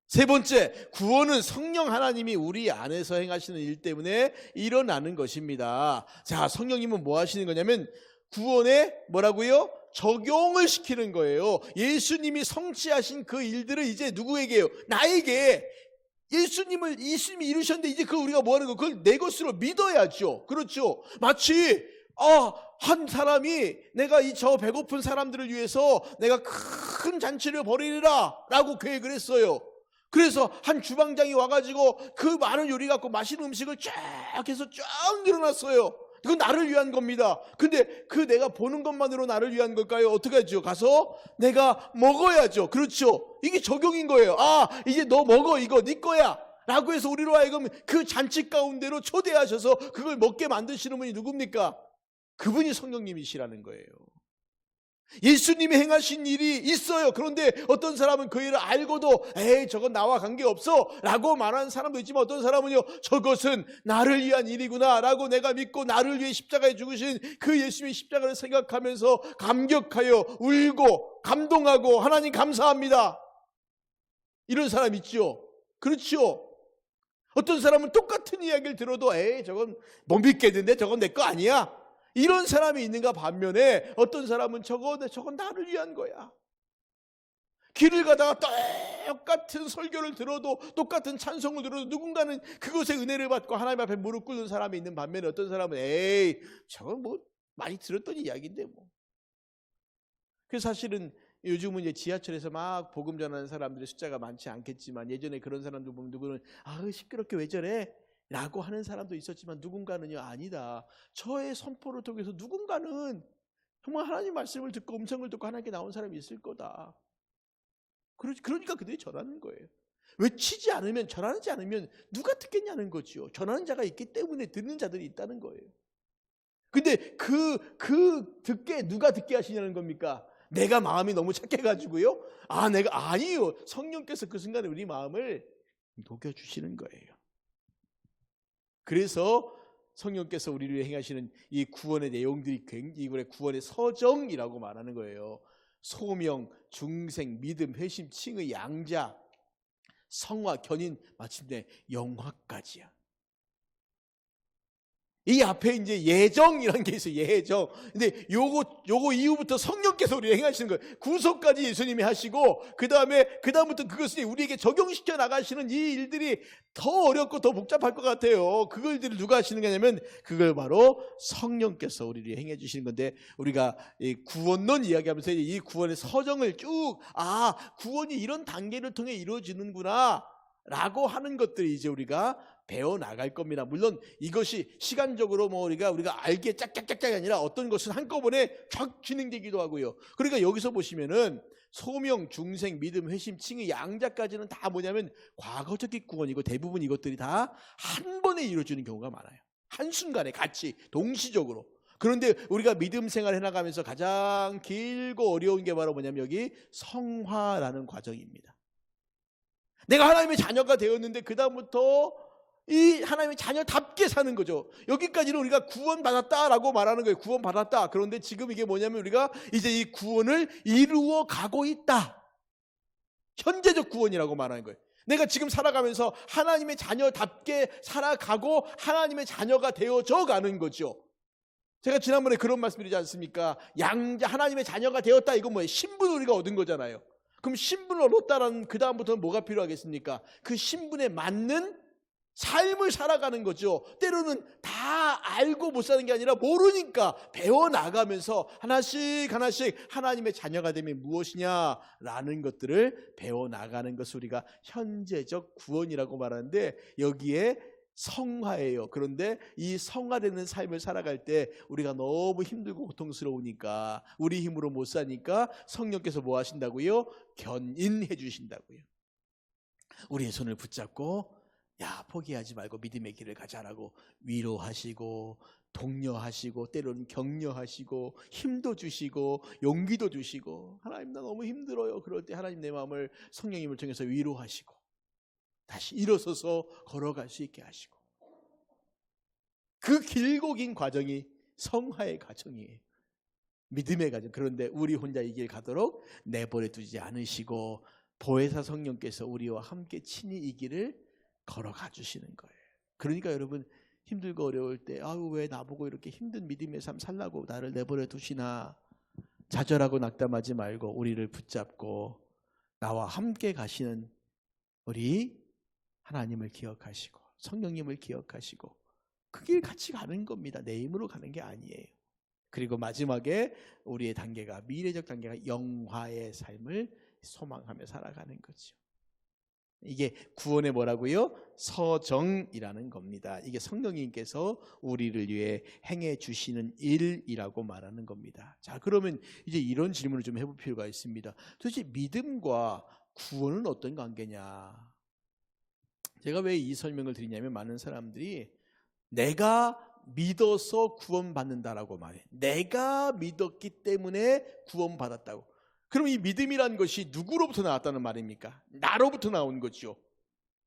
A: 세 번째, 구원은 성령 하나님이 우리 안에서 행하시는 일 때문에 일어나는 것입니다. 자, 성령님은 뭐 하시는 거냐면 구원에 뭐라고요? 적용을 시키는 거예요. 예수님이 성취하신 그 일들을 이제 누구에게요? 나에게. 예수님이 이루셨는데 이제 그걸 우리가 뭐 하는 거? 그걸 내 것으로 믿어야죠. 그렇죠? 마치 한 사람이 내가 저 배고픈 사람들을 위해서 내가 큰 잔치를 벌이리라 라고 계획을 했어요. 그래서 한 주방장이 와가지고 그 많은 요리 갖고 맛있는 음식을 쫙 해서 쫙 늘어놨어요. 그건 나를 위한 겁니다. 근데 그 내가 보는 것만으로 나를 위한 걸까요? 어떻게 하죠? 가서 내가 먹어야죠. 그렇죠? 이게 적용인 거예요. 이제 너 먹어, 이거 네 거야 라고 해서 우리로 하여금 그 잔치 가운데로 초대하셔서 그걸 먹게 만드시는 분이 누굽니까? 그분이 성령님이시라는 거예요. 예수님이 행하신 일이 있어요. 그런데 어떤 사람은 그 일을 알고도 에이 저건 나와 관계없어 라고 말하는 사람도 있지만, 어떤 사람은요 저것은 나를 위한 일이구나 라고 내가 믿고 나를 위해 십자가에 죽으신 그 예수님의 십자가를 생각하면서 감격하여 울고 감동하고 하나님 감사합니다, 이런 사람 있죠. 그렇죠. 어떤 사람은 똑같은 이야기를 들어도 에이 저건 못 믿겠는데 저건 내 거 아니야, 이런 사람이 있는가 반면에 어떤 사람은 저건 나를 위한 거야. 길을 가다가 똑같은 설교를 들어도, 똑같은 찬송을 들어도 누군가는 그것에 은혜를 받고 하나님 앞에 무릎 꿇는 사람이 있는 반면에 어떤 사람은 에이 저건 뭐 많이 들었던 이야기인데 뭐. 그래서 사실은 요즘은 이제 지하철에서 막 복음 전하는 사람들의 숫자가 많지 않겠지만, 예전에 그런 사람들 보면 누구는 시끄럽게 왜 저래? 라고 하는 사람도 있었지만, 누군가는요 아니다, 저의 선포를 통해서 누군가는 정말 하나님 말씀을 듣고 음성을 듣고 하나님께 나온 사람이 있을 거다. 그러니까 그들이 전하는 거예요. 외치지 않으면, 전하지 않으면 누가 듣겠냐는 거지요. 전하는 자가 있기 때문에 듣는 자들이 있다는 거예요. 근데 누가 듣게 하시냐는 겁니까? 내가 마음이 너무 착해가지고요? 아니요. 성령께서 그 순간에 우리 마음을 녹여주시는 거예요. 그래서 성령께서 우리를 위해 행하시는 이 구원의 내용들이 굉장히 구원의 서정이라고 말하는 거예요. 소명, 중생, 믿음, 회심, 칭의, 양자, 성화, 견인, 마침내 영화까지야. 이 앞에 이제 예정이라는 게 있어요. 예정. 근데 요거 이후부터 성령께서 우리를 행하시는 거예요. 구속까지 예수님이 하시고, 그다음부터 그것을 우리에게 적용시켜 나가시는 이 일들이 더 어렵고 더 복잡할 것 같아요. 그걸들을 누가 하시는 거냐면, 그걸 바로 성령께서 우리를 행해 주시는 건데, 우리가 이 구원론 이야기하면서 이 구원의 서정을 쭉, 구원이 이런 단계를 통해 이루어지는구나 라고 하는 것들이 이제 우리가 배워 나갈 겁니다. 물론 이것이 시간적으로 우리가 알기에 짝짝짝짝이 아니라 어떤 것은 한꺼번에 쫙 진행되기도 하고요. 그러니까 여기서 보시면은 소명, 중생, 믿음, 회심, 칭의, 양자까지는 다 뭐냐면 과거적 구원이고, 대부분 이것들이 다 한 번에 이루어지는 경우가 많아요. 한순간에 같이 동시적으로. 그런데 우리가 믿음 생활을 해나가면서 가장 길고 어려운 게 바로 뭐냐면 여기 성화라는 과정입니다. 내가 하나님의 자녀가 되었는데 그 다음부터 이 하나님의 자녀답게 사는 거죠. 여기까지는 우리가 구원받았다라고 말하는 거예요. 구원받았다. 그런데 지금 이게 뭐냐면 우리가 이제 이 구원을 이루어 가고 있다. 현재적 구원이라고 말하는 거예요. 내가 지금 살아가면서 하나님의 자녀답게 살아가고 하나님의 자녀가 되어져 가는 거죠. 제가 지난번에 그런 말씀드리지 않습니까? 하나님의 자녀가 되었다. 이건 뭐예요? 신분을 우리가 얻은 거잖아요. 그럼 신분을 얻었다라는 그 다음부터는 뭐가 필요하겠습니까? 그 신분에 맞는 삶을 살아가는 거죠. 때로는 다 알고 못 사는 게 아니라 모르니까 배워나가면서 하나씩 하나님의 자녀가 되면 무엇이냐라는 것들을 배워나가는 것을 우리가 현재적 구원이라고 말하는데, 여기에 성화예요. 그런데 이 성화되는 삶을 살아갈 때 우리가 너무 힘들고 고통스러우니까, 우리 힘으로 못 사니까 성령께서 뭐 하신다고요? 견인해 주신다고요. 우리의 손을 붙잡고 포기하지 말고 믿음의 길을 가자라고 위로하시고 독려하시고 때로는 격려하시고 힘도 주시고 용기도 주시고, 하나님 나 너무 힘들어요. 그럴 때 하나님 내 마음을 성령님을 통해서 위로하시고 다시 일어서서 걸어갈 수 있게 하시고, 그 길고 긴 과정이 성화의 과정이에요. 믿음의 과정. 그런데 우리 혼자 이 길 가도록 내버려 두지 않으시고 보혜사 성령께서 우리와 함께 친히 이 길을 걸어가 주시는 거예요. 그러니까 여러분, 힘들고 어려울 때 왜 나보고 이렇게 힘든 믿음의 삶 살라고 나를 내버려 두시나, 좌절하고 낙담하지 말고 우리를 붙잡고 나와 함께 가시는 우리 하나님을 기억하시고 성령님을 기억하시고 그 길 같이 가는 겁니다. 내 힘으로 가는 게 아니에요. 그리고 마지막에 우리의 단계가, 미래적 단계가 영화의 삶을 소망하며 살아가는 거죠. 이게 구원의 뭐라고요? 서정이라는 겁니다. 이게 성령님께서 우리를 위해 행해 주시는 일이라고 말하는 겁니다. 자, 그러면 이제 이런 질문을 좀 해볼 필요가 있습니다. 도대체 믿음과 구원은 어떤 관계냐? 제가 왜 이 설명을 드리냐면, 많은 사람들이 내가 믿어서 구원받는다라고 말해. 내가 믿었기 때문에 구원받았다고. 그럼 이 믿음이란 것이 누구로부터 나왔다는 말입니까? 나로부터 나온 거죠.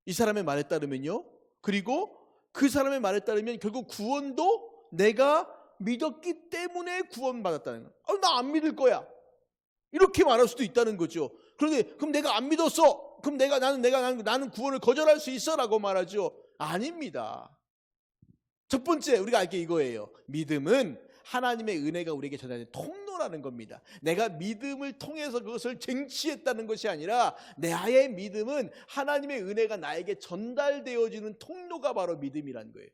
A: 이 사람의 말에 따르면요. 그리고 그 사람의 말에 따르면 결국 구원도 내가 믿었기 때문에 구원받았다는 거야. 나 안 믿을 거야. 이렇게 말할 수도 있다는 거죠. 그런데 그럼 내가 안 믿었어. 그럼 나는 구원을 거절할 수 있어라고 말하죠. 아닙니다. 첫 번째 우리가 알 게 이거예요. 믿음은 하나님의 은혜가 우리에게 전하는 통로라는 겁니다. 내가 믿음을 통해서 그것을 쟁취했다는 것이 아니라 나의 믿음은 하나님의 은혜가 나에게 전달되어지는 통로가 바로 믿음이라는 거예요.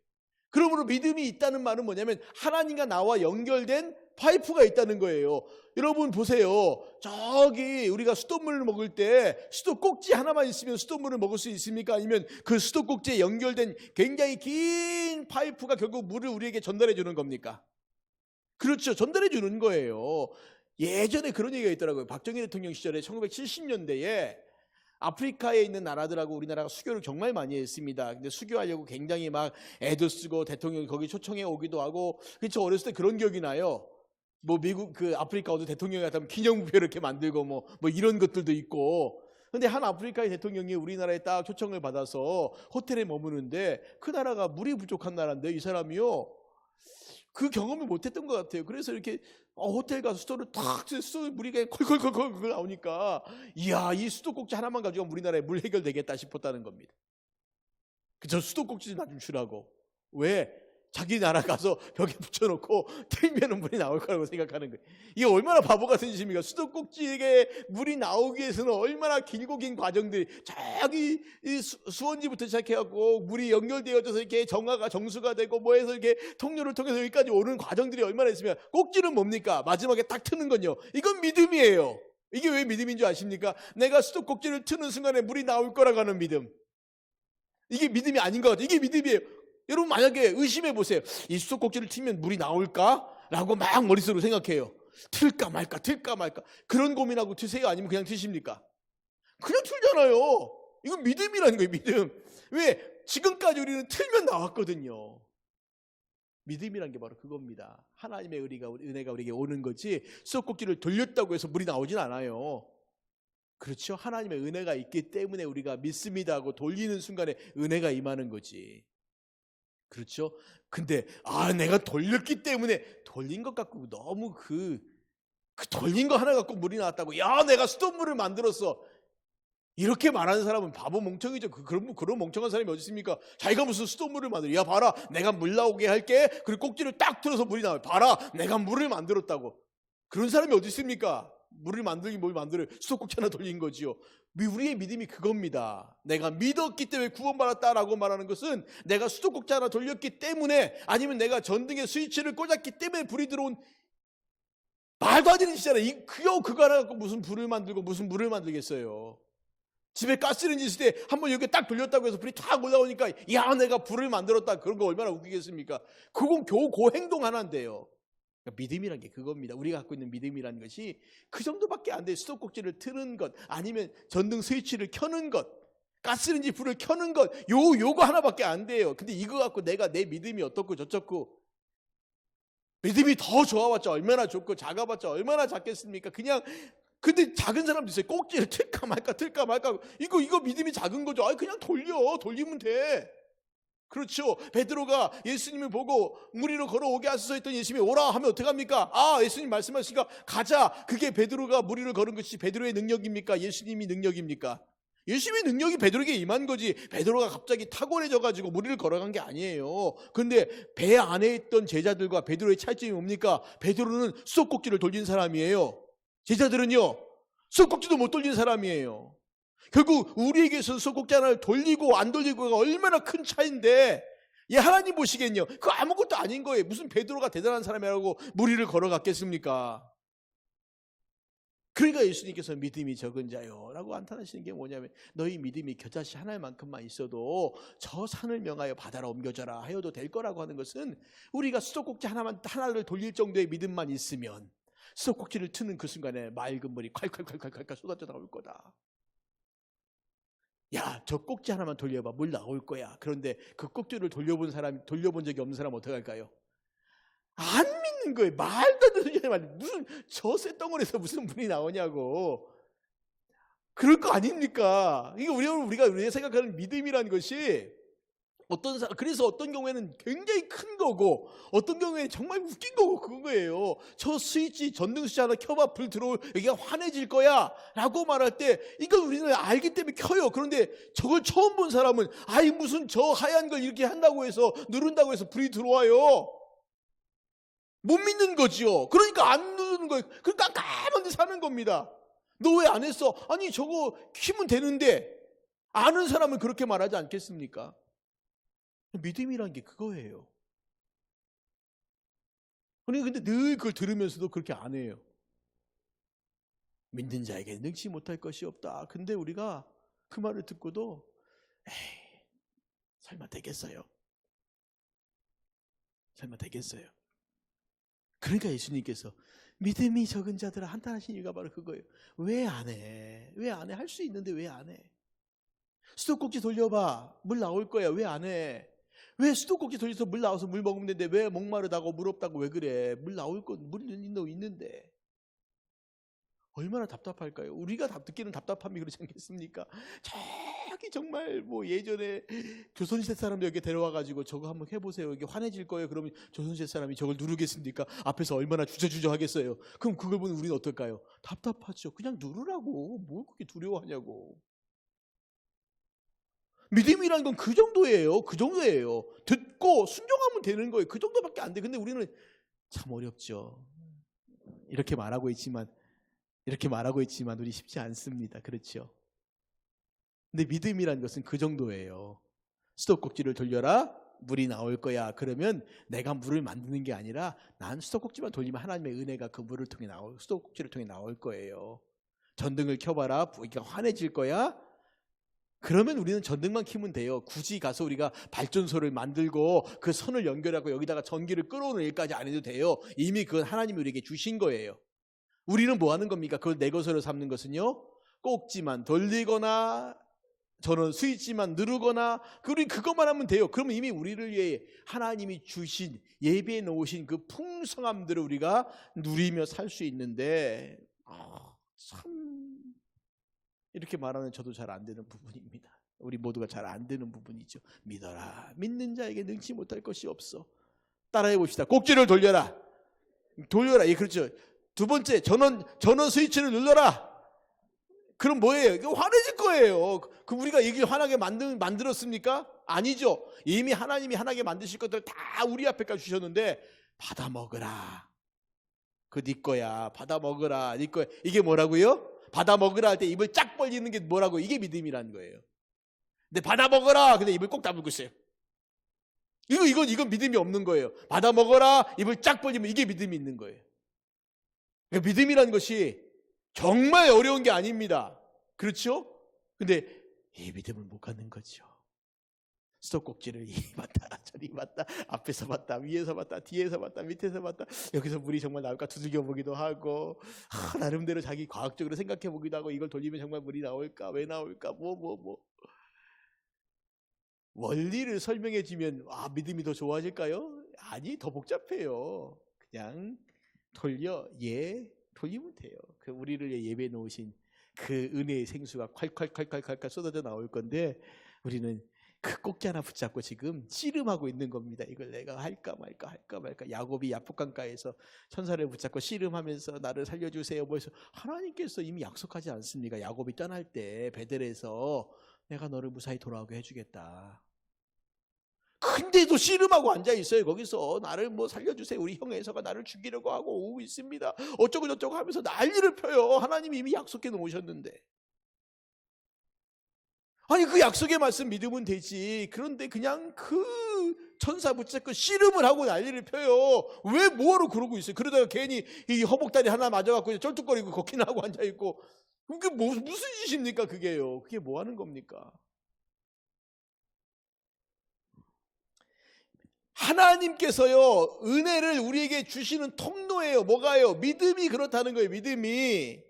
A: 그러므로 믿음이 있다는 말은 뭐냐면 하나님과 나와 연결된 파이프가 있다는 거예요. 여러분 보세요. 저기 우리가 수돗물을 먹을 때 수도꼭지 하나만 있으면 수돗물을 먹을 수 있습니까? 아니면 그 수도꼭지에 연결된 굉장히 긴 파이프가 결국 물을 우리에게 전달해 주는 겁니까? 그렇죠. 전달해 주는 거예요. 예전에 그런 얘기가 있더라고요. 박정희 대통령 시절에 1970년대에 아프리카에 있는 나라들하고 우리나라가 수교를 정말 많이 했습니다. 근데 수교하려고 굉장히 막 애도 쓰고 대통령이 거기 초청해 오기도 하고, 그렇죠. 어렸을 때 그런 기억이 나요. 뭐 미국 그 아프리카 어디 대통령이 같으면 기념부표 이렇게 만들고 뭐 이런 것들도 있고. 근데 한 아프리카의 대통령이 우리나라에 딱 초청을 받아서 호텔에 머무는데 그 나라가 물이 부족한 나라인데 이 사람이요. 그 경험을 못했던 것 같아요. 그래서 이렇게 호텔 가서 수도를 탁 수도 물이 그냥 콜콜콜콜 나오니까 이야, 이 수도꼭지 하나만 가지고 우리나라에 물 해결되겠다 싶었다는 겁니다. 저 수도꼭지 나 좀 주라고. 왜? 자기 나라 가서 벽에 붙여놓고 틀면 물이 나올 거라고 생각하는 거예요. 이게 얼마나 바보 같은 짓입니까? 수도꼭지에 물이 나오기 위해서는 얼마나 길고 긴 과정들이, 저기 수원지부터 시작해갖고 물이 연결되어져서 이렇게 정수가 되고 뭐해서 이렇게 통로를 통해서 여기까지 오는 과정들이 얼마나 있으면, 꼭지는 뭡니까? 마지막에 딱 트는 건요. 이건 믿음이에요. 이게 왜 믿음인 줄 아십니까? 내가 수도꼭지를 트는 순간에 물이 나올 거라고 하는 믿음. 이게 믿음이 아닌 것 같아요. 이게 믿음이에요. 여러분 만약에 의심해 보세요. 이 수도꼭지를 틀면 물이 나올까? 라고 막 머릿속으로 생각해요. 틀까 말까 틀까 말까 그런 고민하고 트세요? 아니면 그냥 트십니까? 그냥 틀잖아요. 이건 믿음이라는 거예요. 믿음. 왜? 지금까지 우리는 틀면 나왔거든요. 믿음이란 게 바로 그겁니다. 하나님의 은혜가 우리에게 오는 거지 수도꼭지를 돌렸다고 해서 물이 나오진 않아요. 그렇죠? 하나님의 은혜가 있기 때문에 우리가 믿습니다 하고 돌리는 순간에 은혜가 임하는 거지. 그렇죠? 근데 내가 돌렸기 때문에, 돌린 것 갖고 너무 그 돌린 거 하나 갖고 물이 나왔다고, 야 내가 수돗물을 만들었어, 이렇게 말하는 사람은 바보 멍청이죠. 그런 멍청한 사람이 어디 있습니까? 자기가 무슨 수돗물을 만들어. 야 봐라, 내가 물 나오게 할게. 그리고 꼭지를 딱 틀어서 물이 나와요. 봐라, 내가 물을 만들었다고. 그런 사람이 어디 있습니까? 물을 만들긴 뭘 만들어요. 수도꼭지 하나 돌린 거지요. 우리의 믿음이 그겁니다. 내가 믿었기 때문에 구원받았다라고 말하는 것은 내가 수도꼭지 하나 돌렸기 때문에, 아니면 내가 전등에 스위치를 꽂았기 때문에 불이 들어온, 말도 안 되는 짓이잖아요. 그거 하나 갖고 무슨 불을 만들고 무슨 물을 만들겠어요. 집에 가스레인지 있을 때 한번 이렇게 딱 돌렸다고 해서 불이 탁 올라오니까 야 내가 불을 만들었다, 그런 거 얼마나 웃기겠습니까? 그건 겨우 그 행동 하나인데요. 그러니까 믿음이란 게 그겁니다. 우리가 갖고 있는 믿음이라는 것이 그 정도밖에 안 돼요. 수도꼭지를 트는 것, 아니면 전등 스위치를 켜는 것, 가스레인지 불을 켜는 것, 요거 하나밖에 안 돼요. 근데 이거 갖고 내가 내 믿음이 어떻고 저쩌고, 믿음이 더 좋아봤자 얼마나 좋고 작아봤자 얼마나 작겠습니까? 근데 작은 사람도 있어요. 꼭지를 틀까 말까 이거 믿음이 작은 거죠. 그냥 돌리면 돼. 그렇죠. 베드로가 예수님을 보고 물 위로 걸어오게 하소서 했더니 예수님이 오라 하면 어떡합니까? 예수님 말씀하시니까 가자. 그게 베드로가 물 위로 걸은 것이 베드로의 능력입니까? 예수님이 능력입니까? 예수님의 능력이 베드로에게 임한 거지, 베드로가 갑자기 탁월해져가지고 물 위를 걸어간 게 아니에요. 근데 배 안에 있던 제자들과 베드로의 차이점이 뭡니까? 베드로는 수도꼭지를 돌린 사람이에요. 제자들은요, 수도꼭지도 못 돌린 사람이에요. 결국 우리에게서 수도꼭지 하나를 돌리고 안 돌리고가 얼마나 큰 차이인데, 하나님 보시기엔요, 그거 아무것도 아닌 거예요. 무슨 베드로가 대단한 사람이라고 물 위를 걸어갔겠습니까? 그러니까 예수님께서 믿음이 적은 자요 라고 안탄하시는 게 뭐냐면, 너희 믿음이 겨자씨 하나만큼만 있어도 저 산을 명하여 바다로 옮겨져라 하여도 될 거라고 하는 것은, 우리가 수도꼭지 하나를 돌릴 정도의 믿음만 있으면 수도꼭지를 트는 그 순간에 맑은 물이 콸콸콸콸콸 쏟아져 나올 거다. 야, 저 꼭지 하나만 돌려봐. 물 나올 거야. 그런데 그 꼭지를 돌려본 적이 없는 사람 어떻게 할까요? 안 믿는 거예요. 말도 안 되는 소리 하지 무슨 저 쇳덩어리에서 무슨 물이 나오냐고. 그럴 거 아닙니까? 이게 우리가 생각하는 믿음이라는 것이 그래서 어떤 경우에는 굉장히 큰 거고 어떤 경우에는 정말 웃긴 거고 그거예요. 저 스위치 전등 스위치 하나 켜봐 불 들어올 여기가 환해질 거야 라고 말할 때 이걸 우리는 알기 때문에 켜요. 그런데 저걸 처음 본 사람은 아이 무슨 저 하얀 걸 이렇게 한다고 해서 누른다고 해서 불이 들어와요. 못 믿는 거지요. 그러니까 안 누르는 거예요. 그러니까 깜깜한 데 사는 겁니다. 너 왜 안 했어? 아니 저거 키면 되는데. 아는 사람은 그렇게 말하지 않겠습니까? 믿음이란 게 그거예요. 근데 늘 그걸 들으면서도 그렇게 안 해요. 믿는 자에게 능치 못할 것이 없다. 근데 우리가 그 말을 듣고도 에이, 설마 되겠어요? 설마 되겠어요? 그러니까 예수님께서 믿음이 적은 자들아 한탄하신 이유가 바로 그거예요. 왜 안 해? 왜 안 해? 할 수 있는데 왜 안 해? 수도꼭지 돌려봐. 물 나올 거야. 왜 안 해? 왜 수도꼭지 돌려서 물 나와서 물 먹으면 되는데 왜 목마르다고 물 없다고 왜 그래? 물 나올 거 물 있는데. 얼마나 답답할까요? 우리가 듣기는 답답함이 그렇지 않겠습니까? 저기 정말 뭐 예전에 조선시대 사람들 여기 데려와가지고 저거 한번 해보세요. 이게 환해질 거예요. 그러면 조선시대 사람이 저걸 누르겠습니까? 앞에서 얼마나 주저주저 하겠어요. 그럼 그걸 보면 우리는 어떨까요? 답답하죠. 그냥 누르라고. 뭘 그렇게 두려워하냐고. 믿음이라는 건 그 정도예요. 그 정도예요. 듣고 순종하면 되는 거예요. 그 정도밖에 안 돼. 근데 우리는 참 어렵죠. 이렇게 말하고 있지만 우리 쉽지 않습니다. 그렇죠? 근데 믿음이라는 것은 그 정도예요. 수도꼭지를 돌려라. 물이 나올 거야. 그러면 내가 물을 만드는 게 아니라 난 수도꼭지만 돌리면 하나님의 은혜가 그 물을 통해 수도꼭지를 통해 나올 거예요. 전등을 켜봐라. 불기가 환해질 거야. 그러면 우리는 전등만 켜면 돼요. 굳이 가서 우리가 발전소를 만들고 그 선을 연결하고 여기다가 전기를 끌어오는 일까지 안 해도 돼요. 이미 그건 하나님이 우리에게 주신 거예요. 우리는 뭐 하는 겁니까? 그걸 내 것으로 삼는 것은요. 꼭지만 돌리거나 저는 스위치만 누르거나 우리 그것만 하면 돼요. 그러면 이미 우리를 위해 하나님이 주신 예배해 놓으신 그 풍성함들을 우리가 누리며 살 수 있는데 참 이렇게 말하는 저도 잘 안 되는 부분입니다. 우리 모두가 잘 안 되는 부분이죠. 믿어라. 믿는 자에게 능치 못할 것이 없어. 따라해 봅시다. 꼭지를 돌려라. 예, 그렇죠. 두 번째, 전원 스위치를 눌러라. 그럼 뭐예요? 이거 환해질 거예요. 그 우리가 이게 환하게 만들었습니까? 아니죠. 이미 하나님이 환하게 만드실 것들 다 우리 앞에까지 주셨는데 받아 먹으라. 그 네 거야. 받아 먹으라. 네 거야. 이게 뭐라고요? 받아 먹으라 할 때 입을 쫙 벌리는 게 뭐라고? 이게 믿음이라는 거예요. 근데 받아 먹으라. 근데 입을 꼭 다물고 있어요. 이건 믿음이 없는 거예요. 받아 먹어라. 입을 쫙 벌리면 이게 믿음이 있는 거예요. 그러니까 믿음이라는 것이 정말 어려운 게 아닙니다. 그렇죠? 근데 이 믿음을 못 갖는 거죠. 수도꼭지를 이리 봤다 저리 봤다 앞에서 봤다 위에서 봤다 뒤에서 봤다 밑에서 봤다 여기서 물이 정말 나올까 두들겨 보기도 하고 나름대로 자기 과학적으로 생각해 보기도 하고 이걸 돌리면 정말 물이 나올까 왜 나올까 뭐 원리를 설명해 주면 믿음이 더 좋아질까요? 아니 더 복잡해요. 그냥 돌리면 돼요. 그 우리를 예배해 놓으신 그 은혜의 생수가 콸콸콸콸콸 쏟아져 나올 건데 우리는 그 꼭지 하나 붙잡고 지금 씨름하고 있는 겁니다. 이걸 내가 할까 말까. 야곱이 야복강가에서 천사를 붙잡고 씨름하면서 나를 살려주세요. 뭐해서 하나님께서 이미 약속하지 않습니까? 야곱이 떠날 때 베델에서 내가 너를 무사히 돌아오게 해주겠다. 근데도 씨름하고 앉아있어요. 거기서 나를 뭐 살려주세요. 우리 형 에서가 나를 죽이려고 하고 오고 있습니다. 어쩌고 저쩌고 하면서 난리를 펴요. 하나님이 이미 약속해 놓으셨는데. 아니 그 약속의 말씀 믿으면 되지. 그런데 그냥 그 천사 붙잡고 씨름을 하고 난리를 펴요. 왜 뭐하러 그러고 있어요. 그러다가 괜히 이 허벅다리 하나 맞아갖고 쩔뚝거리고 걷기나 하고 앉아있고. 그게 무슨 짓입니까 그게요. 그게 뭐 하는 겁니까? 하나님께서요 은혜를 우리에게 주시는 통로예요. 뭐가요? 믿음이 그렇다는 거예요. 믿음이.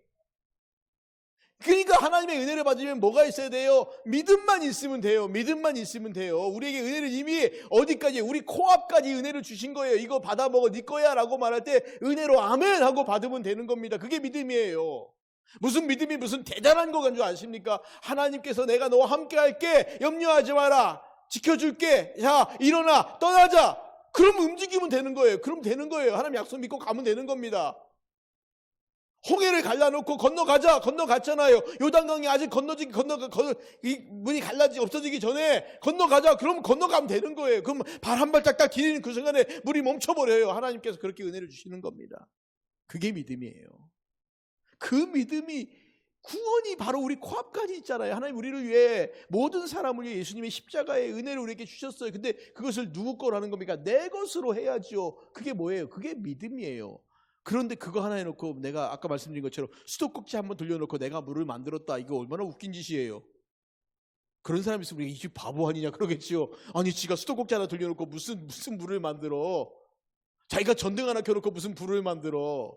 A: 그러니까 하나님의 은혜를 받으면 뭐가 있어야 돼요? 믿음만 있으면 돼요. 믿음만 있으면 돼요. 우리에게 은혜를 이미 어디까지, 우리 코앞까지 은혜를 주신 거예요. 이거 받아 먹어, 네 거야 라고 말할 때 은혜로 아멘 하고 받으면 되는 겁니다. 그게 믿음이에요. 무슨 믿음이 무슨 대단한 거간 줄 아십니까? 하나님께서 내가 너와 함께 할게, 염려하지 마라, 지켜줄게, 자 일어나 떠나자. 그럼 움직이면 되는 거예요. 그럼 되는 거예요. 하나님 약속 믿고 가면 되는 겁니다. 홍해를 갈라놓고 건너갔잖아요. 요단강이 아직 이 문이 없어지기 전에 건너가자. 그럼 건너가면 되는 거예요. 그럼 발 한 발짝 딱 디디는 그 순간에 물이 멈춰버려요. 하나님께서 그렇게 은혜를 주시는 겁니다. 그게 믿음이에요. 그 믿음이, 구원이 바로 우리 코앞까지 있잖아요. 하나님 우리를 위해, 모든 사람을 위해 예수님의 십자가의 은혜를 우리에게 주셨어요. 근데 그것을 누구 거라는 겁니까? 내 것으로 해야죠. 그게 뭐예요? 그게 믿음이에요. 그런데 그거 하나 해놓고, 내가 아까 말씀드린 것처럼 수도꼭지 한번 돌려놓고 내가 물을 만들었다, 이거 얼마나 웃긴 짓이에요. 그런 사람이 있으면 이 집 바보 아니냐 그러겠지요. 아니 지가 수도꼭지 하나 돌려놓고 무슨 물을 만들어. 자기가 전등 하나 켜놓고 무슨 불을 만들어.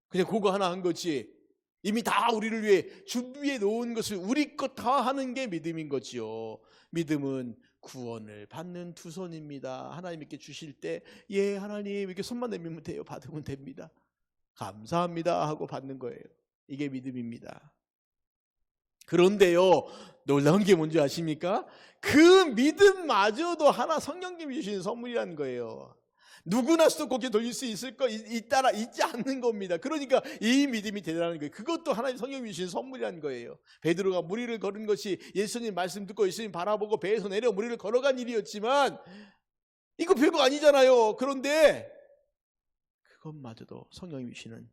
A: 그냥 그거 하나 한 거지. 이미 다 우리를 위해 준비해 놓은 것을 우리 것 다 하는 게 믿음인 거지요. 믿음은 구원을 받는 두 손입니다. 하나님께 주실 때, 예 하나님 이렇게 손만 내밀면 돼요. 받으면 됩니다. 감사합니다 하고 받는 거예요. 이게 믿음입니다. 그런데요, 놀라운 게 뭔지 아십니까? 그 믿음마저도 하나 성령님이 주신 선물이라는 거예요. 누구나 수도꼭지 돌릴 수 있지 않는 겁니다. 그러니까 이 믿음이 대단한 거예요. 그것도 하나님 성령님이 주신 선물이라는 거예요. 베드로가 무리를 걸은 것이 예수님 말씀 듣고 예수님 바라보고 배에서 내려 무리를 걸어간 일이었지만, 이거 별거 아니잖아요. 그런데 그것마저도 성령님이 주시는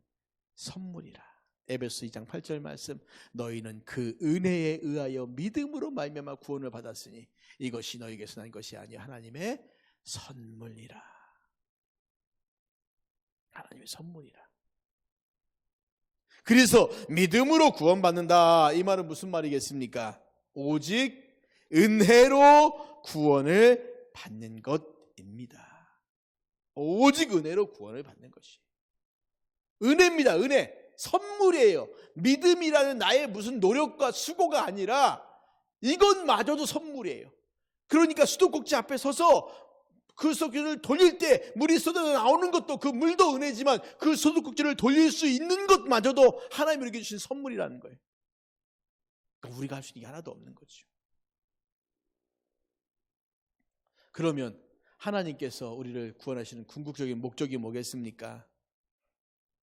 A: 선물이라. 에베소 2장 8절 말씀, 너희는 그 은혜에 의하여 믿음으로 말미암아 구원을 받았으니 이것이 너희에게서 난 것이 아니요 하나님의 선물이라. 하나님의 선물이라. 그래서 믿음으로 구원받는다, 이 말은 무슨 말이겠습니까? 오직 은혜로 구원을 받는 것입니다. 오직 은혜로 구원을 받는 것이 은혜입니다. 은혜, 선물이에요. 믿음이라는 나의 무슨 노력과 수고가 아니라 이것마저도 선물이에요. 그러니까 수도꼭지 앞에 서서 그 수도꼭지를 돌릴 때 물이 쏟아져 나오는 것도, 그 물도 은혜지만 그 수도꼭지를 돌릴 수 있는 것마저도 하나님이 우리에게 주신 선물이라는 거예요. 그러니까 우리가 할 수 있는 게 하나도 없는 거죠. 그러면 하나님께서 우리를 구원하시는 궁극적인 목적이 뭐겠습니까?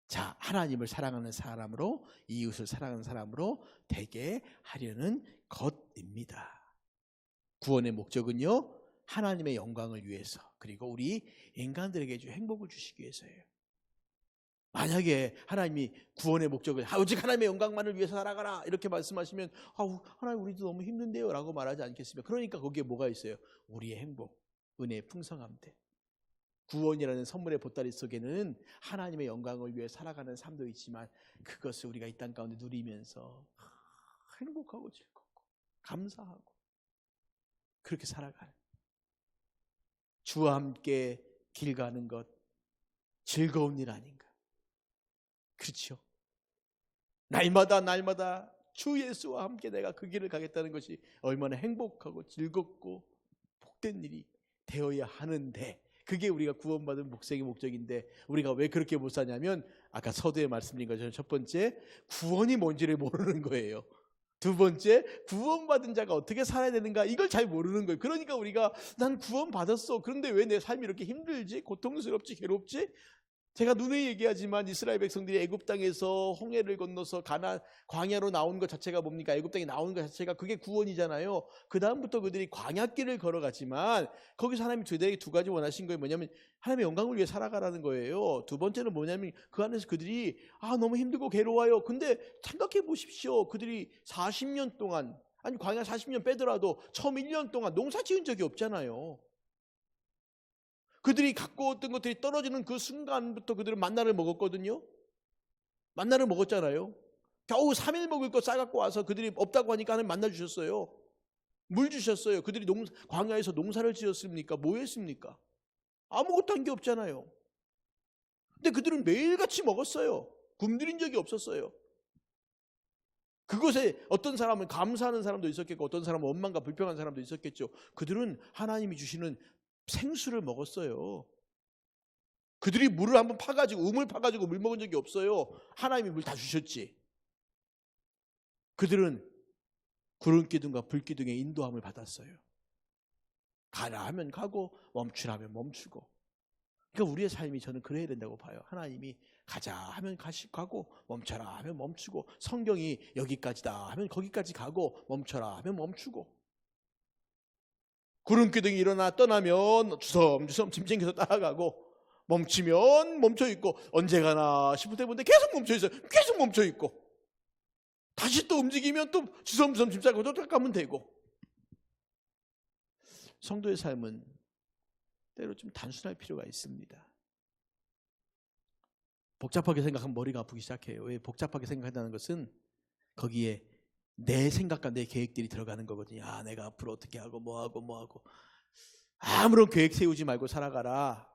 A: 자, 하나님을 사랑하는 사람으로, 이웃을 사랑하는 사람으로 되게 하려는 것입니다. 구원의 목적은요, 하나님의 영광을 위해서, 그리고 우리 인간들에게 행복을 주시기 위해서예요. 만약에 하나님이 구원의 목적을 오직 하나님의 영광만을 위해서 살아가라 이렇게 말씀하시면, 하나님 우리도 너무 힘든데요 라고 말하지 않겠습니까? 그러니까 거기에 뭐가 있어요? 우리의 행복, 은혜의 풍성함들. 구원이라는 선물의 보따리 속에는 하나님의 영광을 위해 살아가는 삶도 있지만, 그것을 우리가 이 땅 가운데 누리면서 행복하고 즐겁고 감사하고 그렇게 살아가는, 주와 함께 길 가는 것 즐거운 일 아닌가? 그렇죠? 날마다 주 예수와 함께 내가 그 길을 가겠다는 것이 얼마나 행복하고 즐겁고 복된 일이 되어야 하는데, 그게 우리가 구원받은 목생의 목적인데, 우리가 왜 그렇게 못 사냐면, 아까 서두에 말씀드린 것처럼 첫 번째, 구원이 뭔지를 모르는 거예요. 두 번째, 구원받은 자가 어떻게 살아야 되는가, 이걸 잘 모르는 거예요. 그러니까 우리가, 난 구원받았어, 그런데 왜 내 삶이 이렇게 힘들지, 고통스럽지, 괴롭지? 제가 누누이 얘기하지만 이스라엘 백성들이 애굽 땅에서 홍해를 건너서 광야로 나온 것 자체가 뭡니까? 애굽 땅에 나오는 것 자체가 그게 구원이잖아요. 그 다음부터 그들이 광야길을 걸어갔지만, 거기서 하나님이 두 가지 원하신 거예요. 뭐냐면 하나님의 영광을 위해 살아가라는 거예요. 두 번째는 뭐냐면 그 안에서 그들이 너무 힘들고 괴로워요. 근데 생각해 보십시오. 그들이 40년 동안, 아니 광야 40년 빼더라도 처음 1년 동안 농사 지은 적이 없잖아요. 그들이 갖고 왔던 것들이 떨어지는 그 순간부터 그들은 만나를 먹었거든요. 만나를 먹었잖아요. 겨우 3일 먹을 거 싸갖고 와서 그들이 없다고 하니까 하나님 만나 주셨어요. 물 주셨어요. 그들이 광야에서 농사를 지었습니까? 뭐 했습니까? 아무것도 한 게 없잖아요. 근데 그들은 매일같이 먹었어요. 굶주린 적이 없었어요. 그것에 어떤 사람은 감사하는 사람도 있었겠고 어떤 사람은 원망과 불평한 사람도 있었겠죠. 그들은 하나님이 주시는 생수를 먹었어요. 그들이 물을 한번 파가지고 우물 파가지고 물 먹은 적이 없어요. 하나님이 물 다 주셨지. 그들은 구름기둥과 불기둥의 인도함을 받았어요. 가라 하면 가고 멈추라 하면 멈추고. 그러니까 우리의 삶이 저는 그래야 된다고 봐요. 하나님이 가자 하면 가고 멈춰라 하면 멈추고, 성경이 여기까지다 하면 거기까지 가고 멈춰라 하면 멈추고, 구름기둥이 일어나 떠나면 주섬주섬 짐 챙겨서 따라가고, 멈추면 멈춰있고, 언제 가나 싶을 때 보는데 계속 멈춰있어요. 계속 멈춰있고, 다시 또 움직이면 또 주섬주섬 짐 싸고 또 가면 되고. 성도의 삶은 때로 좀 단순할 필요가 있습니다. 복잡하게 생각하면 머리가 아프기 시작해요. 왜 복잡하게 생각한다는 것은 거기에 내 생각과 내 계획들이 들어가는 거거든요. 아, 내가 앞으로 어떻게 하고 뭐하고 아무런 계획 세우지 말고 살아가라,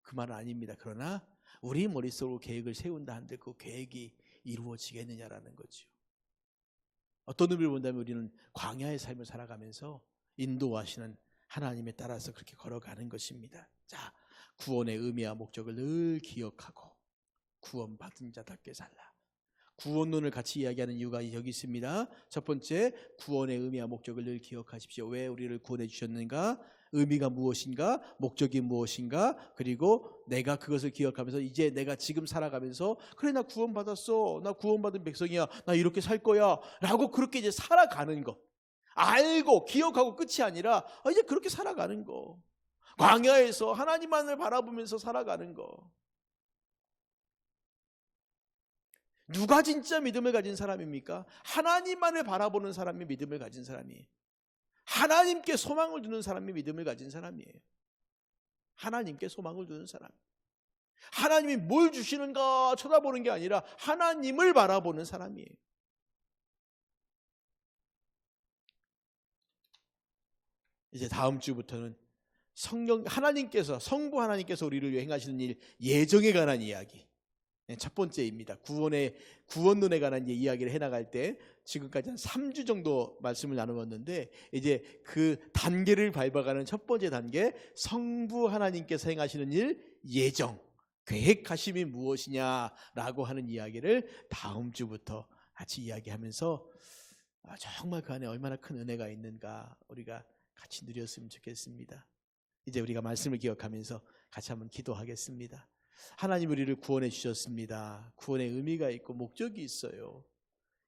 A: 그 말은 아닙니다. 그러나 우리 머릿속으로 계획을 세운다 한들 그 계획이 이루어지겠느냐라는 거죠. 어떤 의미로 본다면 우리는 광야의 삶을 살아가면서 인도하시는 하나님에 따라서 그렇게 걸어가는 것입니다. 자, 구원의 의미와 목적을 늘 기억하고 구원받은 자답게 살라. 구원론을 같이 이야기하는 이유가 여기 있습니다. 첫 번째, 구원의 의미와 목적을 늘 기억하십시오. 왜 우리를 구원해 주셨는가? 의미가 무엇인가? 목적이 무엇인가? 그리고 내가 그것을 기억하면서 이제 내가 지금 살아가면서 그래, 나 구원받았어, 나 구원받은 백성이야, 나 이렇게 살 거야 라고 그렇게 이제 살아가는 거, 알고 기억하고 끝이 아니라 이제 그렇게 살아가는 거, 광야에서 하나님만을 바라보면서 살아가는 거. 누가 진짜 믿음을 가진 사람입니까? 하나님만을 바라보는 사람이 믿음을 가진 사람이에요. 하나님께 소망을 두는 사람이 믿음을 가진 사람이에요. 하나님께 소망을 두는 사람. 하나님이 뭘 주시는가 쳐다보는 게 아니라 하나님을 바라보는 사람이에요. 이제 다음 주부터는 성부 하나님께서 우리를 위해 행하시는 일, 예정에 관한 이야기, 첫 번째입니다. 구원론에 관한 이야기를 해나갈 때 지금까지 한 3주 정도 말씀을 나누었는데, 이제 그 단계를 밟아가는 첫 번째 단계, 성부 하나님께서 행하시는 일, 예정, 계획하심이 무엇이냐라고 하는 이야기를 다음 주부터 같이 이야기하면서 정말 그 안에 얼마나 큰 은혜가 있는가 우리가 같이 누렸으면 좋겠습니다. 이제 우리가 말씀을 기억하면서 같이 한번 기도하겠습니다. 하나님, 우리를 구원해 주셨습니다. 구원의 의미가 있고 목적이 있어요.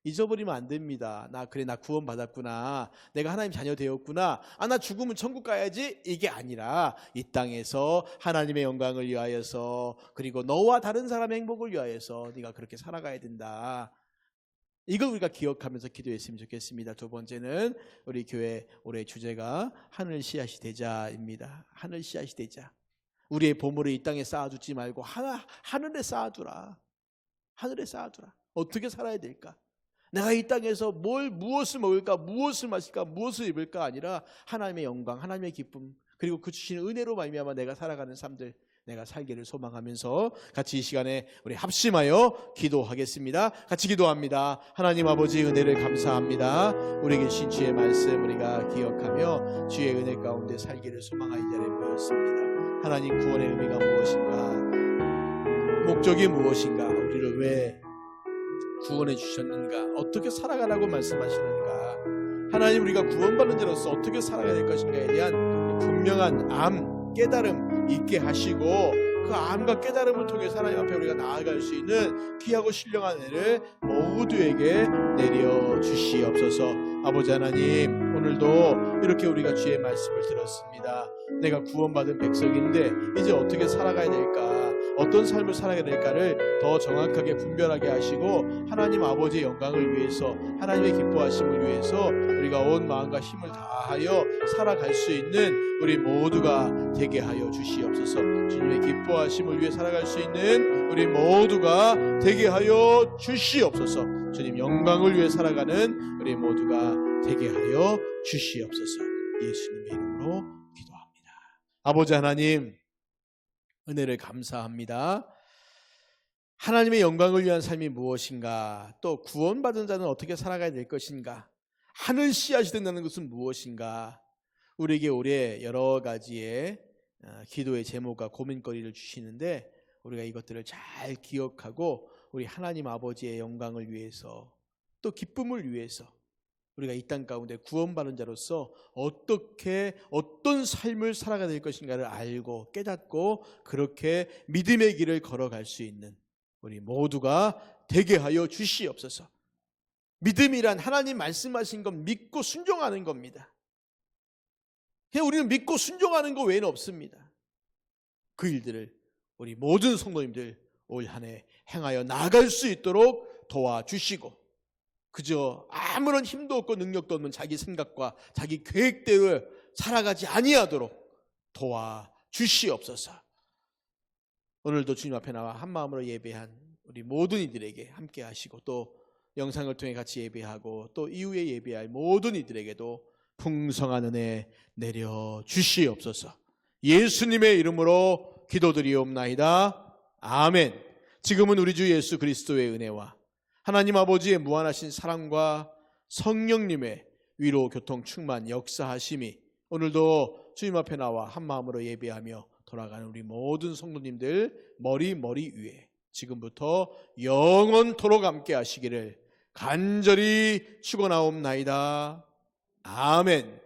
A: 잊어버리면 안 됩니다. 나 구원 받았구나, 내가 하나님 자녀 되었구나, 나 죽으면 천국 가야지, 이게 아니라 이 땅에서 하나님의 영광을 위하여서, 그리고 너와 다른 사람의 행복을 위하여서 네가 그렇게 살아가야 된다. 이걸 우리가 기억하면서 기도했으면 좋겠습니다. 두 번째는 우리 교회 올해 주제가 하늘 씨앗이 되자입니다. 하늘 씨앗이 되자. 우리의 보물을 이 땅에 쌓아두지 말고 하늘에 쌓아두라. 하늘에 쌓아두라. 어떻게 살아야 될까? 내가 이 땅에서 무엇을 먹을까, 무엇을 마실까, 무엇을 입을까 아니라 하나님의 영광, 하나님의 기쁨, 그리고 그 주시는 은혜로 말미암아 내가 살아가는 삶들, 내가 살기를 소망하면서 같이 이 시간에 우리 합심하여 기도하겠습니다. 같이 기도합니다. 하나님 아버지, 은혜를 감사합니다. 우리에게 주신 주의 말씀 우리가 기억하며 주의 은혜 가운데 살기를 소망하는 자리에 모였습니다. 하나님, 구원의 의미가 무엇인가, 목적이 무엇인가, 우리를 왜 구원해 주셨는가, 어떻게 살아가라고 말씀하시는가, 하나님, 우리가 구원받은 자로서 어떻게 살아가야 될 것인가에 대한 분명한 깨달음 있게 하시고, 그 암과 깨달음을 통해서 하나님 앞에 우리가 나아갈 수 있는 귀하고 신령한 은혜를 모두에게 내려주시옵소서. 아버지 하나님, 오늘도 이렇게 우리가 주의 말씀을 들었습니다. 내가 구원받은 백성인데 이제 어떻게 살아가야 될까, 어떤 삶을 살아가야 될까를 더 정확하게 분별하게 하시고, 하나님 아버지의 영광을 위해서, 하나님의 기뻐하심을 위해서 우리가 온 마음과 힘을 다하여 살아갈 수 있는 우리 모두가 되게 하여 주시옵소서. 주님의 기뻐하심을 위해 살아갈 수 있는 우리 모두가 되게 하여 주시옵소서. 주님 영광을 위해 살아가는 우리 모두가 되게 하여 주시옵소서. 예수님의 이름으로 기도합니다. 아버지 하나님, 은혜를 감사합니다. 하나님의 영광을 위한 삶이 무엇인가? 또 구원받은 자는 어떻게 살아가야 될 것인가? 하늘 씨앗이 된다는 것은 무엇인가? 우리에게 올해 여러 가지의 기도의 제목과 고민거리를 주시는데 우리가 이것들을 잘 기억하고 우리 하나님 아버지의 영광을 위해서 또 기쁨을 위해서 우리가 이 땅 가운데 구원받은 자로서 어떻게 어떤 삶을 살아가야 될 것인가를 알고 깨닫고 그렇게 믿음의 길을 걸어갈 수 있는 우리 모두가 되게 하여 주시옵소서. 믿음이란 하나님 말씀하신 것 믿고 순종하는 겁니다. 그냥 우리는 믿고 순종하는 것 외에는 없습니다. 그 일들을 우리 모든 성도님들 올 한 해 행하여 나아갈 수 있도록 도와주시고 그저 아무런 힘도 없고 능력도 없는 자기 생각과 자기 계획대로 살아가지 아니하도록 도와주시옵소서. 오늘도 주님 앞에 나와 한 마음으로 예배한 우리 모든 이들에게 함께 하시고 또 영상을 통해 같이 예배하고 또 이후에 예배할 모든 이들에게도 풍성한 은혜 내려 주시옵소서. 예수님의 이름으로 기도드리옵나이다. 아멘. 지금은 우리 주 예수 그리스도의 은혜와 하나님 아버지의 무한하신 사랑과 성령님의 위로 교통 충만 역사하심이 오늘도 주님 앞에 나와 한 마음으로 예배하며 돌아가는 우리 모든 성도님들 머리 위에 지금부터 영원토록 함께 하시기를 간절히 축원하옵나이다. 아멘.